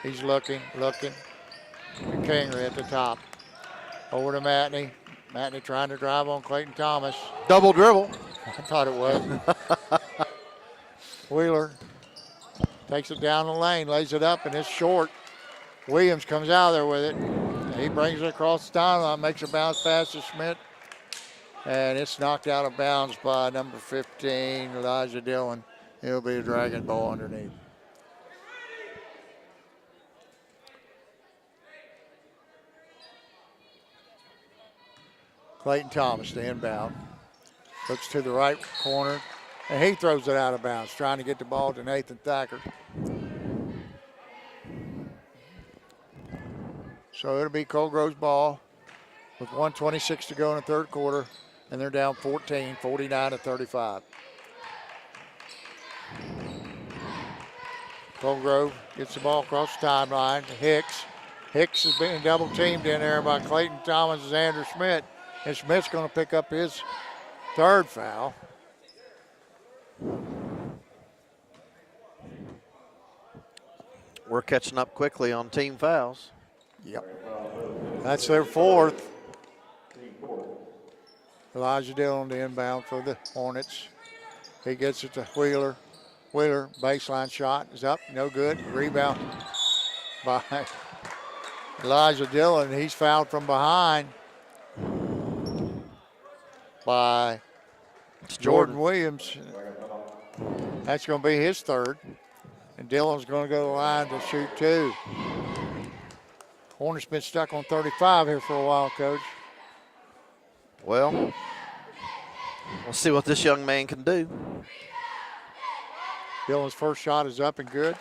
Speaker 1: He's looking. And Kingery at the top. Over to Matney. Matney trying to drive on Clayton Thomas.
Speaker 2: Double dribble.
Speaker 1: I thought it was. Wheeler takes it down the lane, lays it up, and it's short. Williams comes out of there with it. He brings it across the timeline, makes a bounce pass to Schmidt. And it's knocked out of bounds by number 15, Elijah Dillon. It'll be a dragon ball underneath. Clayton Thomas, the inbound. Looks to the right corner, and he throws it out of bounds, trying to get the ball to Nathan Thacker. So it'll be Colgrove's ball with 1:26 to go in the third quarter, and they're down 14, 49-35. Colgrove gets the ball across the timeline to Hicks. Hicks is being double teamed in there by Clayton Thomas and Xander Schmidt. And Schmidt's going to pick up his third foul.
Speaker 2: We're catching up quickly on team fouls.
Speaker 1: Yep. That's their fourth. Elijah Dillon the inbound for the Hornets. He gets it to Wheeler. Wheeler, baseline shot is up, no good. Rebound by Elijah Dillon. He's fouled from behind by Jordan Williams. That's going to be his third. And Dillon's going to go to the line to shoot two. Hornets been stuck on 35 here for a while, Coach.
Speaker 2: Well, we'll see what this young man can do.
Speaker 1: Dillon's first shot is up and good.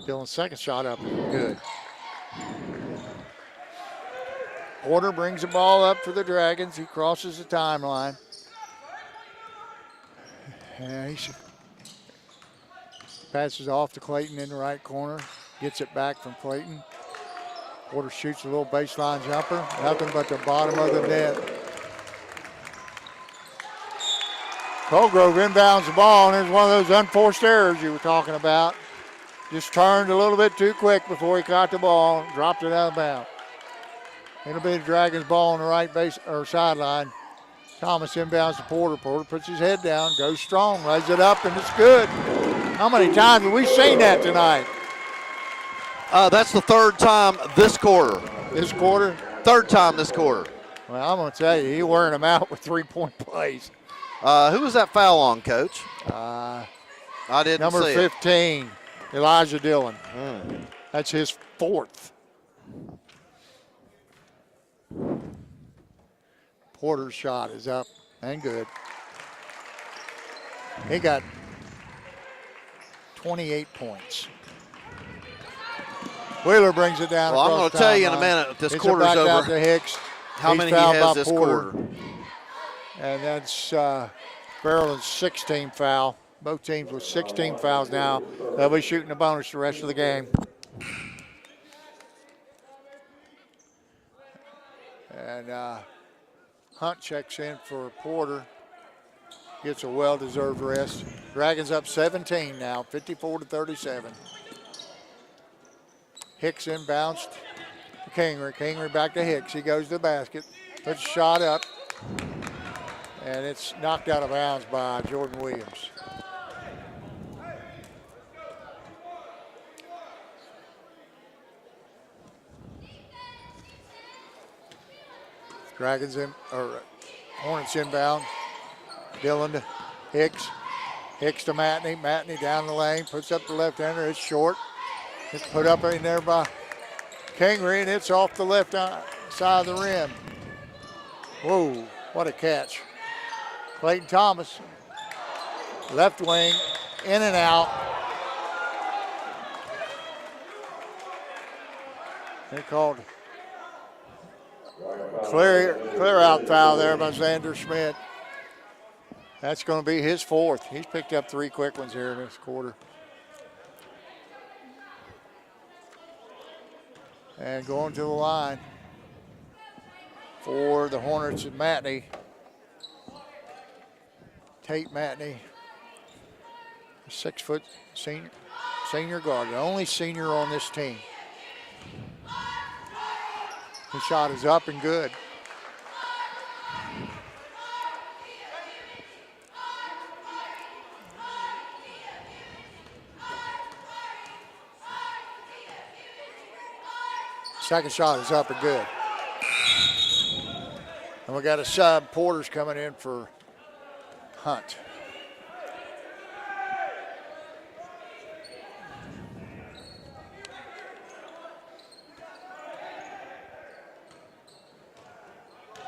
Speaker 1: Dillon's second shot up and good. Porter brings the ball up for the Dragons. He crosses the timeline. And he passes off to Clayton in the right corner. Gets it back from Clayton. Porter shoots a little baseline jumper. Nothing but the bottom of the net. Colgrove inbounds the ball, and there's one of those unforced errors you were talking about. Just turned a little bit too quick before he caught the ball, dropped it out of bounds. It'll be the Dragons' ball on the right base or sideline. Thomas inbounds to Porter. Porter puts his head down, goes strong, lays it up, and it's good. How many times have we seen that tonight?
Speaker 2: That's the third time this quarter.
Speaker 1: This quarter?
Speaker 2: Third time this quarter.
Speaker 1: Well, I'm going to tell you, he's wearing them out with three-point plays.
Speaker 2: Who was that foul on, Coach?
Speaker 1: I
Speaker 2: didn't
Speaker 1: number
Speaker 2: see
Speaker 1: 15, Elijah Dillon.
Speaker 2: it.
Speaker 1: That's his fourth. Porter's shot is up and good. He got 28 points. Wheeler brings it down.
Speaker 2: Well, I'm going to tell you in a minute if this quarter's
Speaker 1: back
Speaker 2: over.
Speaker 1: Out to Hicks.
Speaker 2: How
Speaker 1: He's
Speaker 2: many he
Speaker 1: fouled
Speaker 2: has
Speaker 1: by
Speaker 2: this
Speaker 1: Porter.
Speaker 2: quarter?
Speaker 1: And that's Fairland's 16th foul. Both teams with 16 fouls now. They'll be shooting a bonus the rest of the game. And Hunt checks in for Porter. Gets a well-deserved rest. Dragons up 17 now, 54-37. Hicks inbounds to Kingery. Kingery back to Hicks. He goes to the basket. Puts a shot up. And it's knocked out of bounds by Jordan Williams. Hornets inbound. Dillon to Hicks. Hicks to Matney. Matney down the lane. Puts up the left-hander. It's short. It's put up in there by Kingery, and it's off the left side of the rim. Whoa, what a catch. Clayton Thomas, left wing, in and out. They called clear out foul there by Xander Schmidt. That's going to be his fourth. He's picked up 3 quick ones here in this quarter. And going to the line for the Hornets and Matney. Tate Matney, 6-foot senior guard, the only senior on this team. His shot is up and good. Second shot is up and good. And we got a sub. Porter's coming in for Hunt.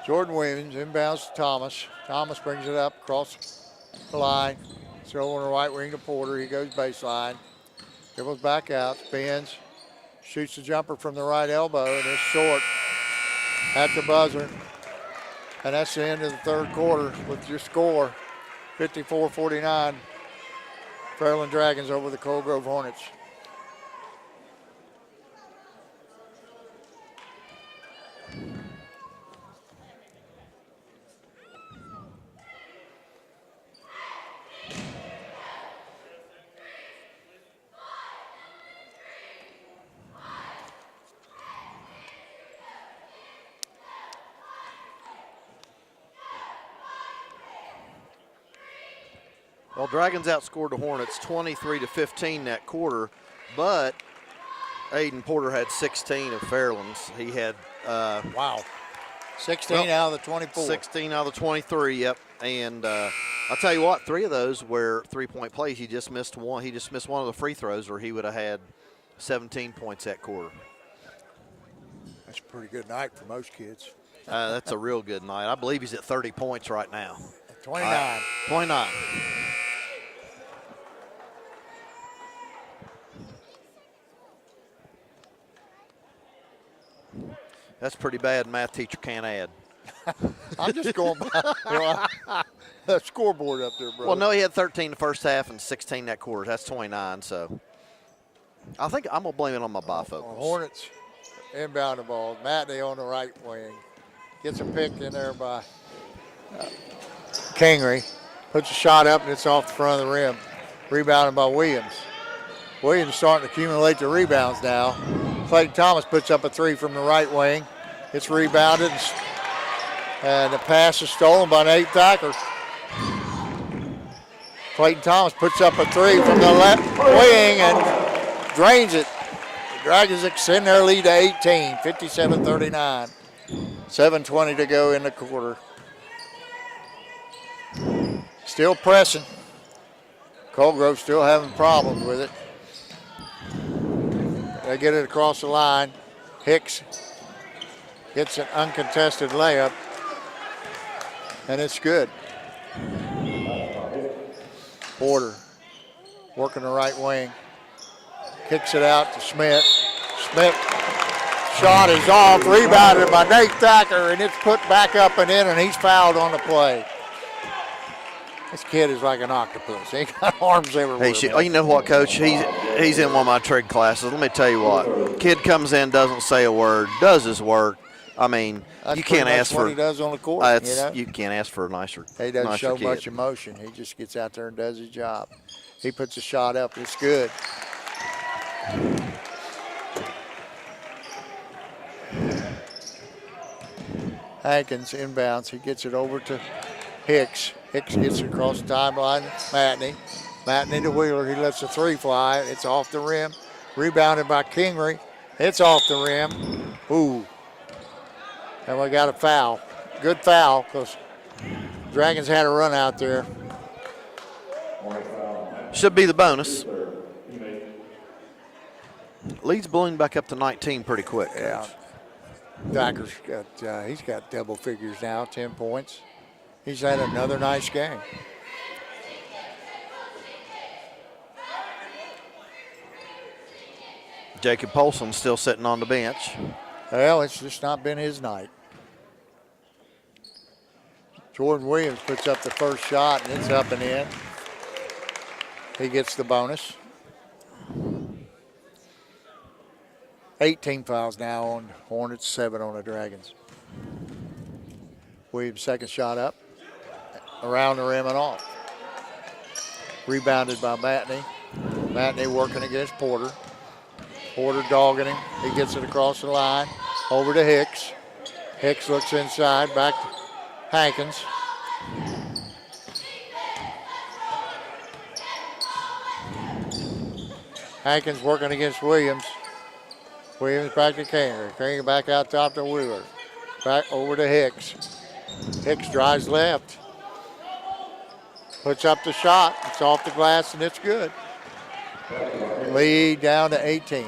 Speaker 1: Jordan Williams inbounds to Thomas. Thomas brings it up across the line. Throw on the right wing to Porter. He goes baseline. Dribbles back out, spins, shoots the jumper from the right elbow, and it's short at the buzzer. And that's the end of the third quarter with your score, 54-49. Fairland Dragons over the Colgrove Hornets.
Speaker 2: Well, Dragons outscored the Hornets 23-15 that quarter, but Aiden Porter had 16 of Fairland's. He had
Speaker 1: 16 out of the 24.
Speaker 2: 16 out of the 23, yep. And I'll tell you what, 3 of those were three-point plays. He just missed one. He just missed one of the free throws, or he would have had 17 points that quarter.
Speaker 1: That's a pretty good night for most kids.
Speaker 2: That's a real good night. I believe he's at 30 points right now.
Speaker 1: 29.
Speaker 2: 29. That's pretty bad. Math teacher can't add.
Speaker 1: I'm just going by the scoreboard up there, bro.
Speaker 2: Well, no, he had 13 the first half and 16 that quarter. That's 29. So I think I'm going to blame it on my bifocals.
Speaker 1: Hornets inbound the ball. Matney on the right wing. Gets a pick in there by Kingery. Puts a shot up, and it's off the front of the rim. Rebounded by Williams. Williams starting to accumulate the rebounds now. Clayton Thomas puts up a three from the right wing. It's rebounded, and the pass is stolen by Nate Thacker. Clayton Thomas puts up a three from the left wing and drains it. The Dragons extend their lead to 18, 57-39. 7:20 to go in the quarter. Still pressing. Colgrove still having problems with it. They get it across the line. Hicks gets an uncontested layup, and it's good. Porter working the right wing. Kicks it out to Schmidt. Schmidt shot is off, rebounded by Nate Thacker, and it's put back up and in, and he's fouled on the play. This kid is like an octopus. He ain't got arms everywhere.
Speaker 2: Hey, you know what, Coach? He's in one of my trig classes. Let me tell you what. Kid comes in, doesn't say a word, does his work. I mean,
Speaker 1: That's
Speaker 2: you can't ask for.
Speaker 1: what he does on the court.
Speaker 2: You can't ask for a nicer.
Speaker 1: He doesn't show
Speaker 2: kid.
Speaker 1: much emotion. He just gets out there and does his job. He puts a shot up. It's good. Hankins inbounds. He gets it over to Hicks. Hicks gets it across the timeline. Matney to Wheeler. He lets the three fly. It's off the rim. Rebounded by Kingery. It's off the rim. Ooh. And we got a foul. Good foul because Dragons had a run out there.
Speaker 2: Should be the bonus. Lead's blowing back up to 19 pretty quick.
Speaker 1: Yeah. Thacker's got, he's got double figures now, 10 points. He's had another nice game.
Speaker 2: Jacob Polson still sitting on the bench.
Speaker 1: Well, it's just not been his night. Jordan Williams puts up the first shot, and it's up and in. He gets the bonus. 18 fouls now on Hornets, 7 on the Dragons. Williams' second shot up, around the rim and off. Rebounded by Matney. Matney working against Porter. Porter dogging him. He gets it across the line, over to Hicks. Hicks looks inside, back to Hankins. Hankins working against Williams. Williams back to Kanger. Kanger back out top to Wheeler. Back over to Hicks. Hicks drives left. Puts up the shot. It's off the glass and it's good. Lead down to 18.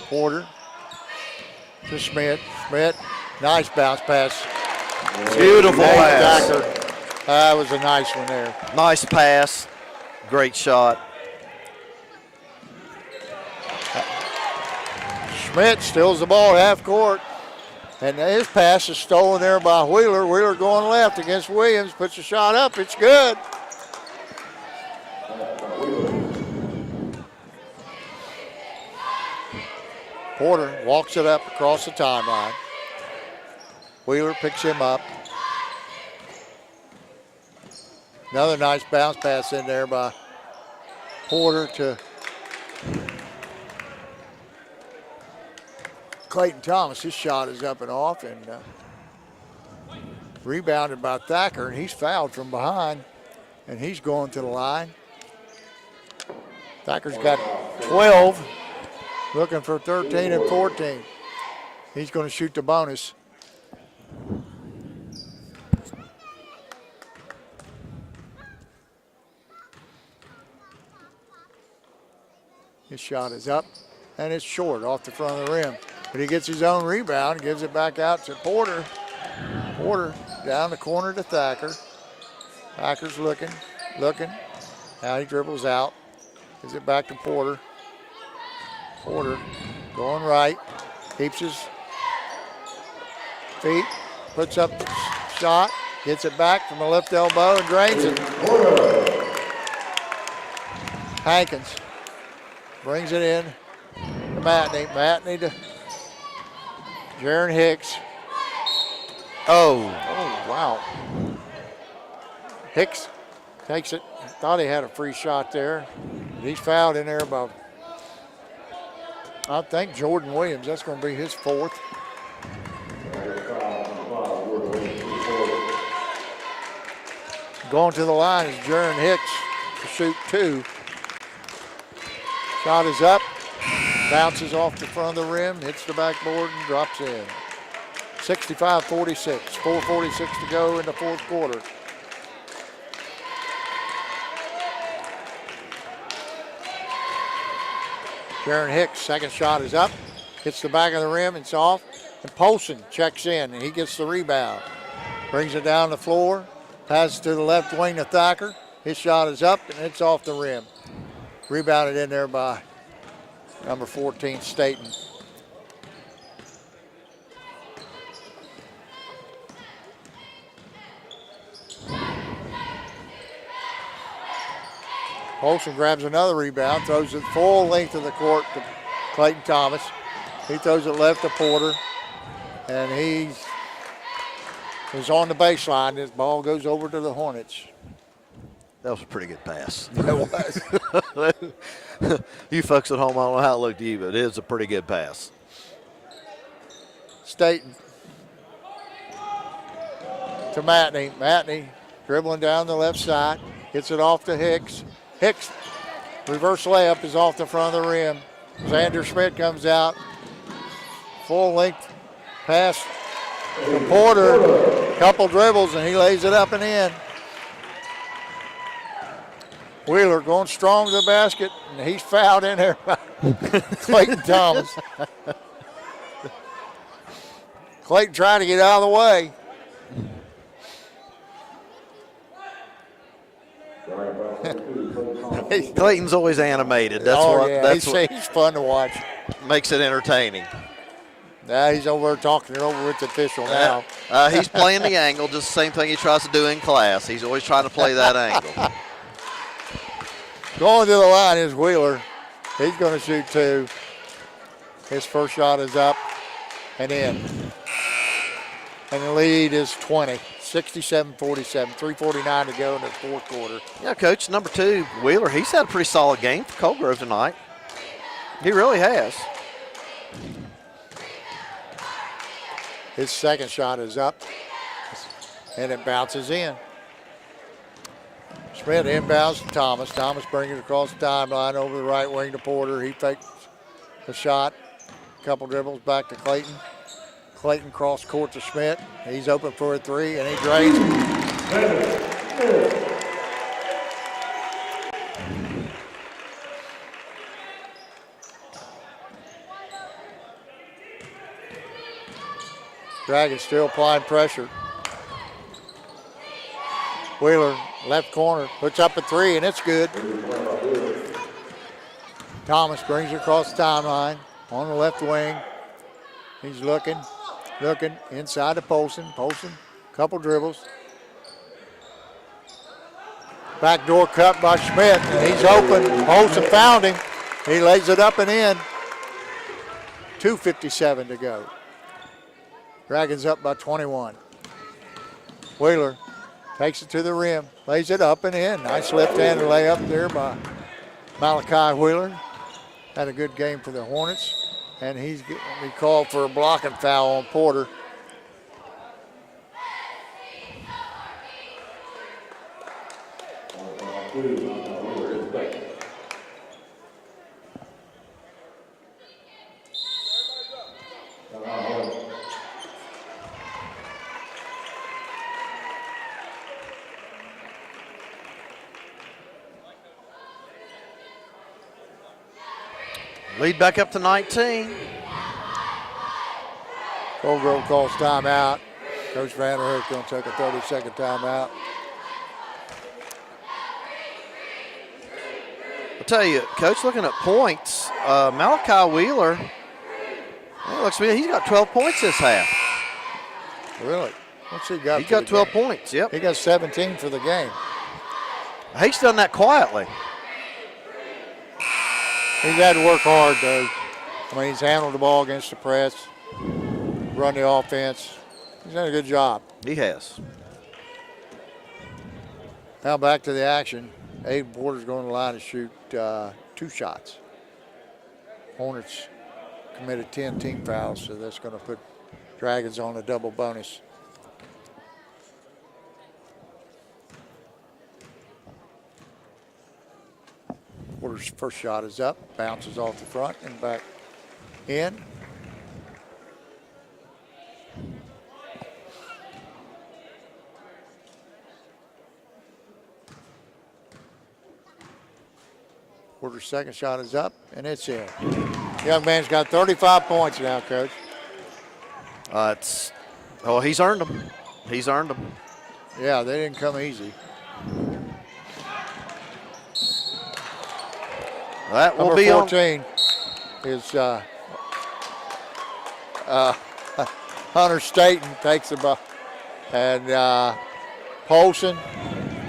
Speaker 1: Porter to Schmidt. Schmidt, nice bounce pass.
Speaker 2: Beautiful pass.
Speaker 1: That was a nice one there.
Speaker 2: Nice pass. Great shot.
Speaker 1: Schmidt steals the ball half court. And his pass is stolen there by Wheeler. Wheeler going left against Williams. Puts a shot up. It's good. Porter walks it up across the timeline. Wheeler picks him up. Another nice bounce pass in there by Porter to Clayton Thomas. His shot is up and off, and rebounded by Thacker, and he's fouled from behind, and he's going to the line. Thacker's got 12, looking for 13 and 14. He's going to shoot the bonus. His shot is up, and it's short off the front of the rim. But he gets his own rebound, gives it back out to Porter. Porter down the corner to Thacker. Thacker's looking. Now he dribbles out. Gives it back to Porter. Porter going right. Keeps his feet. Puts up the shot. Gets it back from the left elbow and drains it. Hankins brings it in to Matney. Matney to Jaron Hicks.
Speaker 2: Oh,
Speaker 1: wow. Hicks Takes it. Thought he had a free shot there. He's fouled in there by, I think, Jordan Williams. That's going to be his fourth. Going to the line is Jaron Hicks to shoot 2. Shot is up. Bounces off the front of the rim, hits the backboard, and drops in. 65-46. 4:46 to go in the fourth quarter. Jaron Hicks, second shot is up. Hits the back of the rim, it's off. And Polson checks in, and he gets the rebound. Brings it down the floor. Passes to the left wing to Thacker. His shot is up, and it's off the rim. Rebounded in there by number 14, Staten. Polson grabs another rebound, throws it full length of the court to Clayton Thomas. He throws it left to Porter, and he's on the baseline. This ball goes over to the Hornets.
Speaker 2: That was a pretty good pass.
Speaker 1: It was.
Speaker 2: You folks at home, I don't know how it looked to you, but it is a pretty good pass.
Speaker 1: Staten to Matney. Matney dribbling down the left side. Gets it off to Hicks. Hicks, reverse layup is off the front of the rim. Xander Schmidt comes out. Full length pass to Porter. Couple dribbles and he lays it up and in. Wheeler going strong to the basket, and he's fouled in there by Clayton Thomas. Clayton trying to get out of the way.
Speaker 2: Clayton's always animated. That's what
Speaker 1: he's fun to watch.
Speaker 2: makes it entertaining.
Speaker 1: Now he's over there talking it over with the official now.
Speaker 2: He's playing the angle, just the same thing he tries to do in class. He's always trying to play that angle.
Speaker 1: Going to the line is Wheeler. He's going to shoot 2. His first shot is up and in. And the lead is 20. 67-47, 3:49 to go in the fourth quarter.
Speaker 2: Yeah, Coach, number 2, Wheeler, he's had a pretty solid game for Cold Grove tonight. He really has.
Speaker 1: His second shot is up, and it bounces in. Schmidt inbounds to Thomas. Thomas brings it across the timeline over the right wing to Porter. He fakes the shot. Couple dribbles back to Clayton. Clayton cross court to Schmidt. He's open for a 3, and he drains it. Dragons still applying pressure. Wheeler, left corner, puts up a 3, and it's good. Thomas brings it across the timeline on the left wing. He's looking inside to Polson. Polson, couple dribbles. Backdoor cut by Schmidt, and he's open. Polson found him. He lays it up and in. 2:57 to go. Dragons up by 21. Wheeler takes it to the rim, lays it up and in. Nice left-handed layup there by Malachi Wheeler. Had a good game for the Hornets. And he called for a blocking foul on Porter.
Speaker 2: Lead back up to 19.
Speaker 1: Cold Grove calls timeout. Coach Vanderhook going to take a 30-second timeout.
Speaker 2: I'll tell you, Coach, looking at points, Malachi Wheeler, it looks to me he's got 12 points this half.
Speaker 1: Really? What's he got?
Speaker 2: He got 12 points, yep.
Speaker 1: He got 17 for the game.
Speaker 2: He's done that quietly.
Speaker 1: He's had to work hard, though. I mean, he's handled the ball against the press, run the offense. He's done a good job.
Speaker 2: He has.
Speaker 1: Now back to the action. Aiden Porter's going to the line to shoot 2 shots. Hornets committed 10 team fouls, so that's going to put Dragons on a double bonus. Porter's first shot is up, bounces off the front and back in. Porter's second shot is up, and it's in. Young man's got 35 points now, Coach.
Speaker 2: He's earned them. He's earned them.
Speaker 1: Yeah, they didn't come easy.
Speaker 2: That will
Speaker 1: Number
Speaker 2: be
Speaker 1: 14 is Hunter Staten takes the ball, and Polson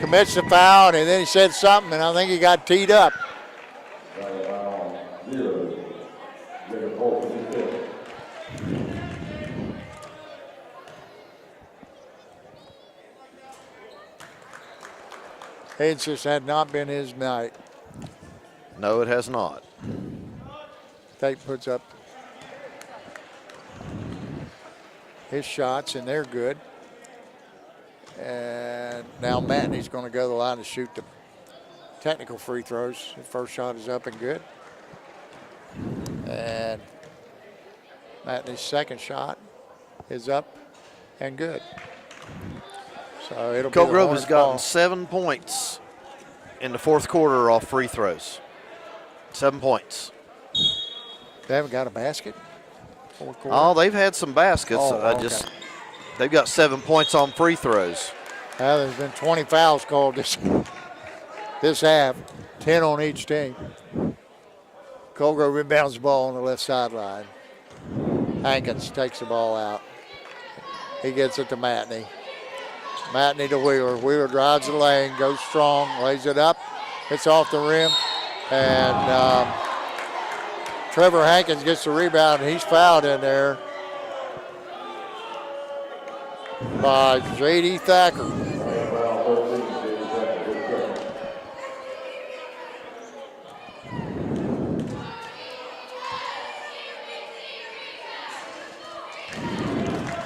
Speaker 1: commits the foul, and then he said something, and I think he got teed up. It just had not been his night.
Speaker 2: No, it has not.
Speaker 1: Tate puts up his shots, and they're good. And now Matney's going to go to the line to shoot the technical free throws. His first shot is up and good. And Matney's second shot is up and good. So it'll
Speaker 2: Coal
Speaker 1: be the
Speaker 2: Grove
Speaker 1: Hornets
Speaker 2: has gotten
Speaker 1: ball.
Speaker 2: 7 points in the fourth quarter off free throws. 7 points.
Speaker 1: They haven't got a basket. Fourth quarter.
Speaker 2: Oh, they've had some baskets.
Speaker 1: Okay.
Speaker 2: They've got 7 points on free throws.
Speaker 1: Well, there's been 20 fouls called this half, 10 on each team. Coal Grove rebounds the ball on the left sideline. Hankins takes the ball out. He gets it to Matney. Matney to Wheeler. Wheeler drives the lane, goes strong, lays it up. It's off the rim. And Trevor Hankins gets the rebound. He's fouled in there by J.D. Thacker.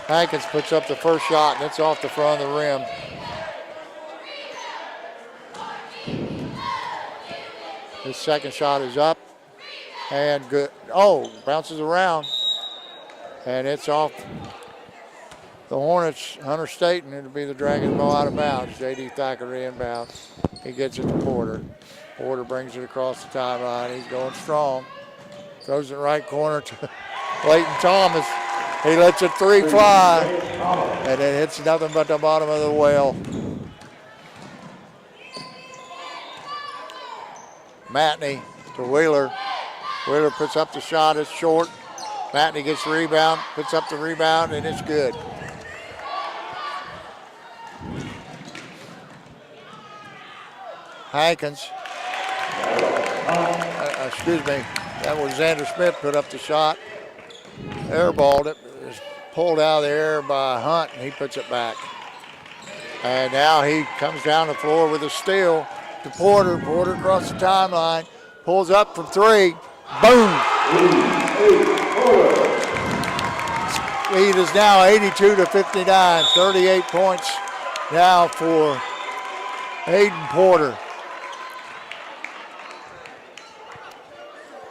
Speaker 1: Hankins puts up the first shot, and it's off the front of the rim. His second shot is up and good. Oh, bounces around, and it's off the Hornets. Hunter Staten, it'll be the Dragons ball out of bounds. J.D. Thacker inbounds. He gets it to Porter. Porter brings it across the timeline. He's going strong. Throws it right corner to Leighton Thomas. He lets a 3 fly, and it hits nothing but the bottom of the well. Matney to Wheeler. Wheeler puts up the shot, it's short. Matney gets the rebound, puts up the rebound, and it's good. Hankins, excuse me, that was Xander Smith put up the shot. Airballed it, it was pulled out of the air by Hunt, and he puts it back. And now he comes down the floor with a steal to Porter. Porter across the timeline, pulls up from 3, boom. Lead is now 82-59, 38 points now for Aiden Porter.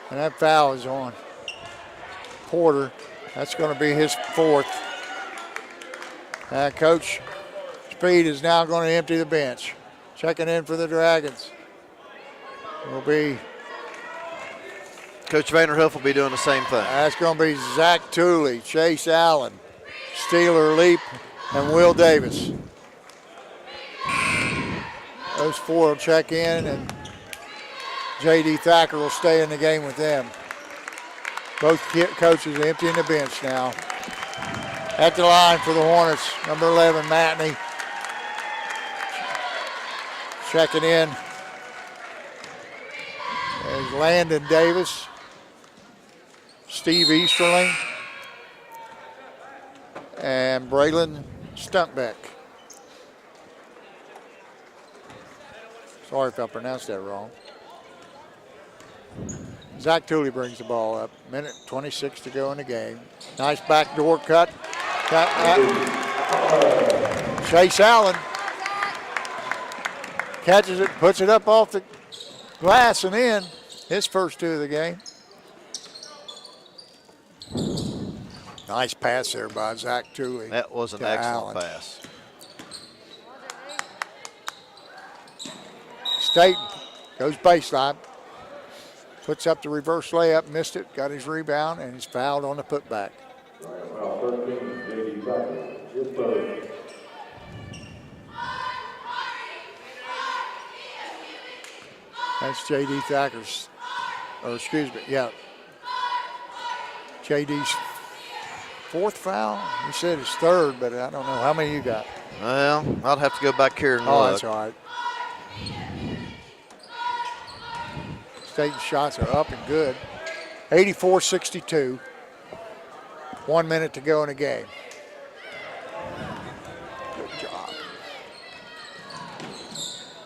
Speaker 1: And that foul is on Porter. That's going to be his 4th. Coach Speed is now going to empty the bench. Checking in for the Dragons will be
Speaker 2: Coach Vanderhoof will be doing the same thing.
Speaker 1: That's going to be Zach Tooley, Chase Allen, Steeler Leap, and Will Davis. Those 4 will check in, and J.D. Thacker will stay in the game with them. Both coaches are emptying the bench now. At the line for the Hornets, number 11, Matney. Checking in is Landon Davis, Steve Easterling, and Braylon Stuntbeck. Sorry if I pronounced that wrong. Zach Tooley brings the ball up. Minute 26 to go in the game. Nice backdoor cut. Chase Allen catches it, puts it up off the glass and in. His first 2 of the game. Nice pass there by Zach Tooley.
Speaker 2: That was an excellent pass.
Speaker 1: Staten goes baseline. Puts up the reverse layup, missed it, got his rebound, and he's fouled on the putback. That's J.D. Thacker's, or excuse me, yeah. J.D.'s 4th foul. You said his 3rd, but I don't know. How many you got?
Speaker 2: Well, I'll have to go back here and
Speaker 1: Oh,
Speaker 2: look.
Speaker 1: that's all right. Staten's shots are up and good. 84-62. 1 minute to go in the game. Good job.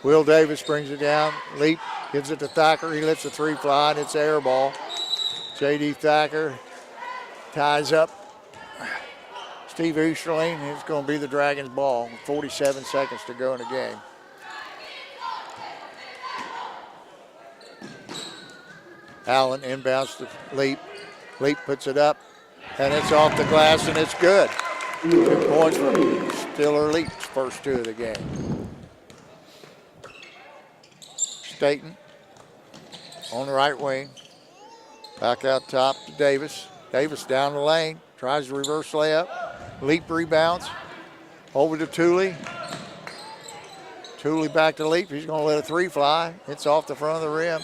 Speaker 1: Will Davis brings it down. Leap gives it to Thacker. He lets the 3 fly, and it's air ball. J.D. Thacker ties up Steve Easterling. It's going to be the Dragons' ball. 47 seconds to go in the game. Allen inbounds to Leap. Leap puts it up, and it's off the glass, and it's good. 2 points for Stiller Leap's first 2 of the game. Staten on the right wing. Back out top to Davis. Davis down the lane. Tries to reverse layup. Leap rebounds. Over to Tooley. Tooley back to Leap. He's going to let a 3 fly. It's off the front of the rim.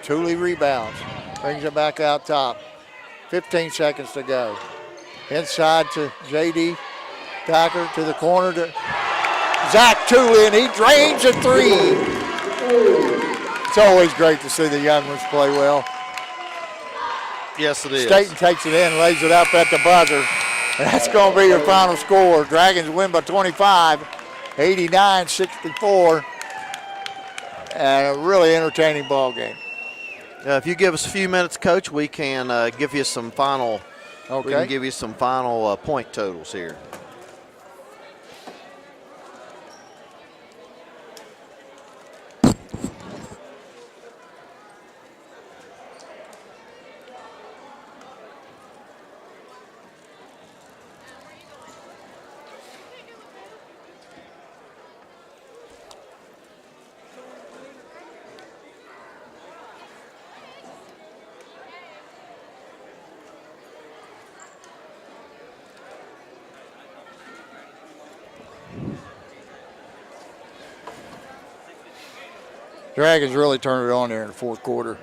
Speaker 1: Tooley rebounds. Brings it back out top. 15 seconds to go. Inside to J.D. Thacker to the corner to Zach Tooley, and he drains a 3. It's always great to see the young ones play well.
Speaker 2: Yes, it is.
Speaker 1: Staten takes it in, lays it up at the buzzer. And that's going to be your final score. Dragons win by 25, 89-64. And a really entertaining ball game.
Speaker 2: If you give us a few minutes, Coach, we can give you some final.
Speaker 1: Okay.
Speaker 2: We can give you some final point totals here.
Speaker 1: Dragons really turned it on there in the 4th quarter.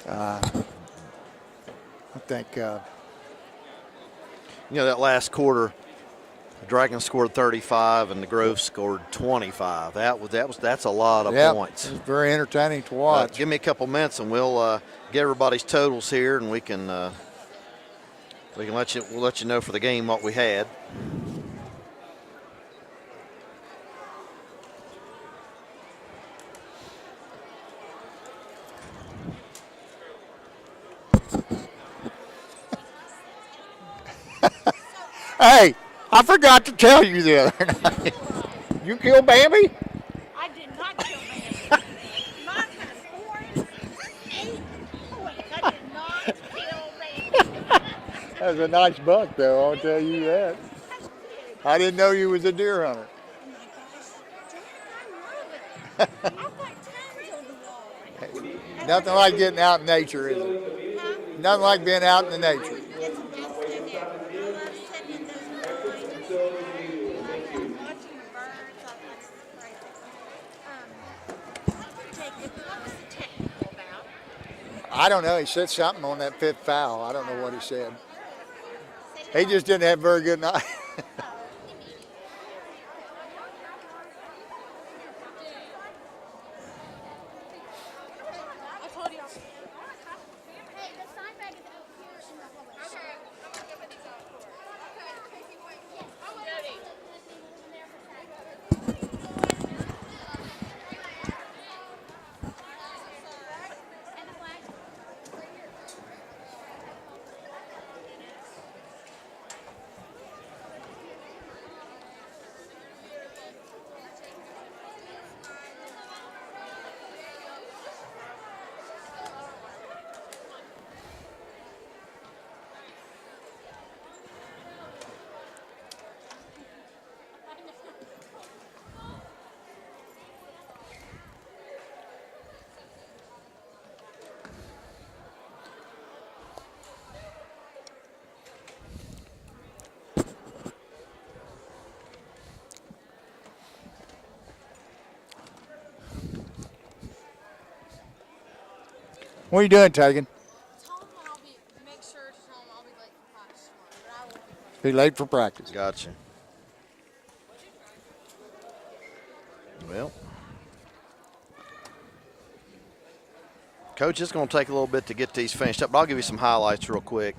Speaker 1: I think.
Speaker 2: You know, that last quarter, the Dragons scored 35 and the Grove scored 25. That's a lot of points.
Speaker 1: It was very entertaining to watch.
Speaker 2: Give me a couple minutes and we'll get everybody's totals here, and we can let you know for the game what we had.
Speaker 1: Hey, I forgot to tell you the other night. You killed Bambi?
Speaker 4: I did not kill Bambi. Mine has 4, 8 points. I did not kill Bambi.
Speaker 1: That was a nice buck, though, I'll tell you that. I didn't know you was a deer hunter.
Speaker 4: Oh my gosh, I've got tons of them.
Speaker 1: Nothing like getting out in nature, is it? Nothing like being out in the nature.
Speaker 4: It's the best thing ever. I love sitting in those pines. Watching the birds. That's crazy. Jacob, what was the technical about?
Speaker 1: I don't know. He said something on that 5th foul. I don't know what he said. He just didn't have a very good night.
Speaker 4: I told you. Hey, the sign bag is over here in the hallway. Okay, I'm gonna give it to Okay. Jody.
Speaker 1: What are you doing, Tegan?
Speaker 5: Tell them I'll make sure to tell them I'll be late for practice tomorrow, but I won't be.
Speaker 1: Be late for practice.
Speaker 2: Gotcha. Well, Coach, it's going to take a little bit to get these finished up, but I'll give you some highlights real quick.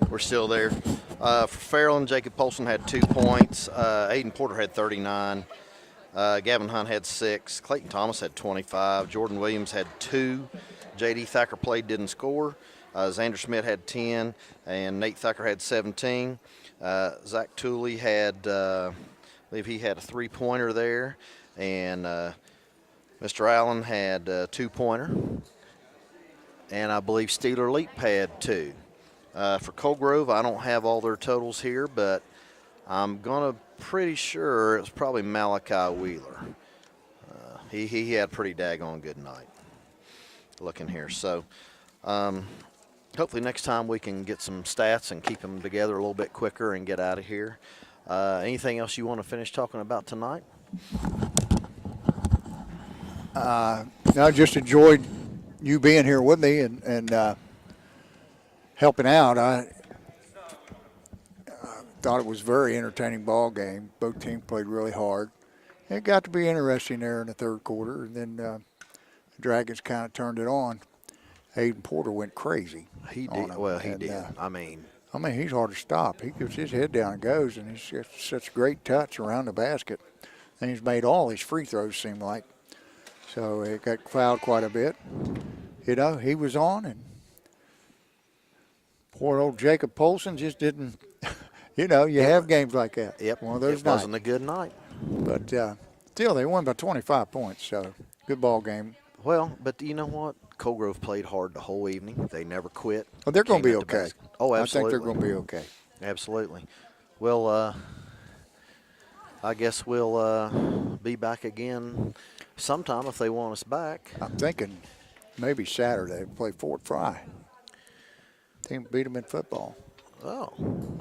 Speaker 2: We're still there. For Fairland, Jacob Polson had 2 points. Aiden Porter had 39. Gavin Hunt had 6. Clayton Thomas had 25. Jordan Williams had 2. J.D. Thacker played, didn't score. Xander Schmidt had 10, and Nate Thacker had 17. Zach Tooley had, I believe he had a 3-pointer there, and Mr. Allen had a 2-pointer, and I believe Steeler Leap had 2. For Cold Grove, I don't have all their totals here, but I'm pretty sure it was probably Malachi Wheeler. He had a pretty daggone good night. Looking here, so hopefully next time we can get some stats and keep them together a little bit quicker and get out of here. Anything else you want to finish talking about tonight?
Speaker 1: I just enjoyed you being here with me and helping out. I thought it was a very entertaining ball game. Both teams played really hard. It got to be interesting there in the third quarter, and then the Dragons kind of turned it on. Aiden Porter went crazy.
Speaker 2: He did. Well, he did. I mean,
Speaker 1: he's hard to stop. He puts his head down and goes, and he's got such great touch around the basket. And he's made all his free throws seem like. So it got fouled quite a bit. You know, he was on, and poor old Jacob Polson just didn't. You know, you have games like that.
Speaker 2: Yep.
Speaker 1: One of those
Speaker 2: it
Speaker 1: nights.
Speaker 2: wasn't a good night.
Speaker 1: But still, they won by 25 points. So good ball game.
Speaker 2: Well, but you know what? Cold Grove played hard the whole evening. They never quit.
Speaker 1: Well, they're going to be
Speaker 2: Came at the
Speaker 1: okay.
Speaker 2: basket. Oh, absolutely.
Speaker 1: I think they're going to be okay.
Speaker 2: Absolutely. Well, I guess we'll be back again sometime if they want us back.
Speaker 1: I'm thinking maybe Saturday play Fort Fry. Team beat them in football.
Speaker 2: Oh,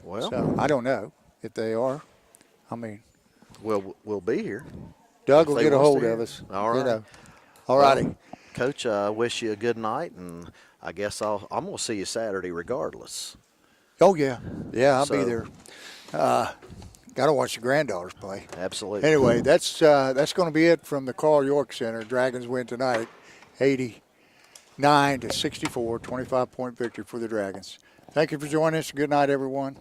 Speaker 2: well.
Speaker 1: So I don't know if they are. I mean,
Speaker 2: we'll be here.
Speaker 1: Doug
Speaker 2: If
Speaker 1: will
Speaker 2: they
Speaker 1: get a
Speaker 2: want us
Speaker 1: hold
Speaker 2: to
Speaker 1: of
Speaker 2: hear.
Speaker 1: us.
Speaker 2: All right.
Speaker 1: You know. All righty.
Speaker 2: Well, Coach, I wish you a good night, and I guess I'm going to see you Saturday regardless.
Speaker 1: Oh, yeah. Yeah, I'll be
Speaker 2: So-
Speaker 1: there. Got to watch the granddaughters play.
Speaker 2: Absolutely.
Speaker 1: Anyway, that's going to be it from the Carl York Center. Dragons win tonight, 89-64, 25-point victory for the Dragons. Thank you for joining us. Good night, everyone.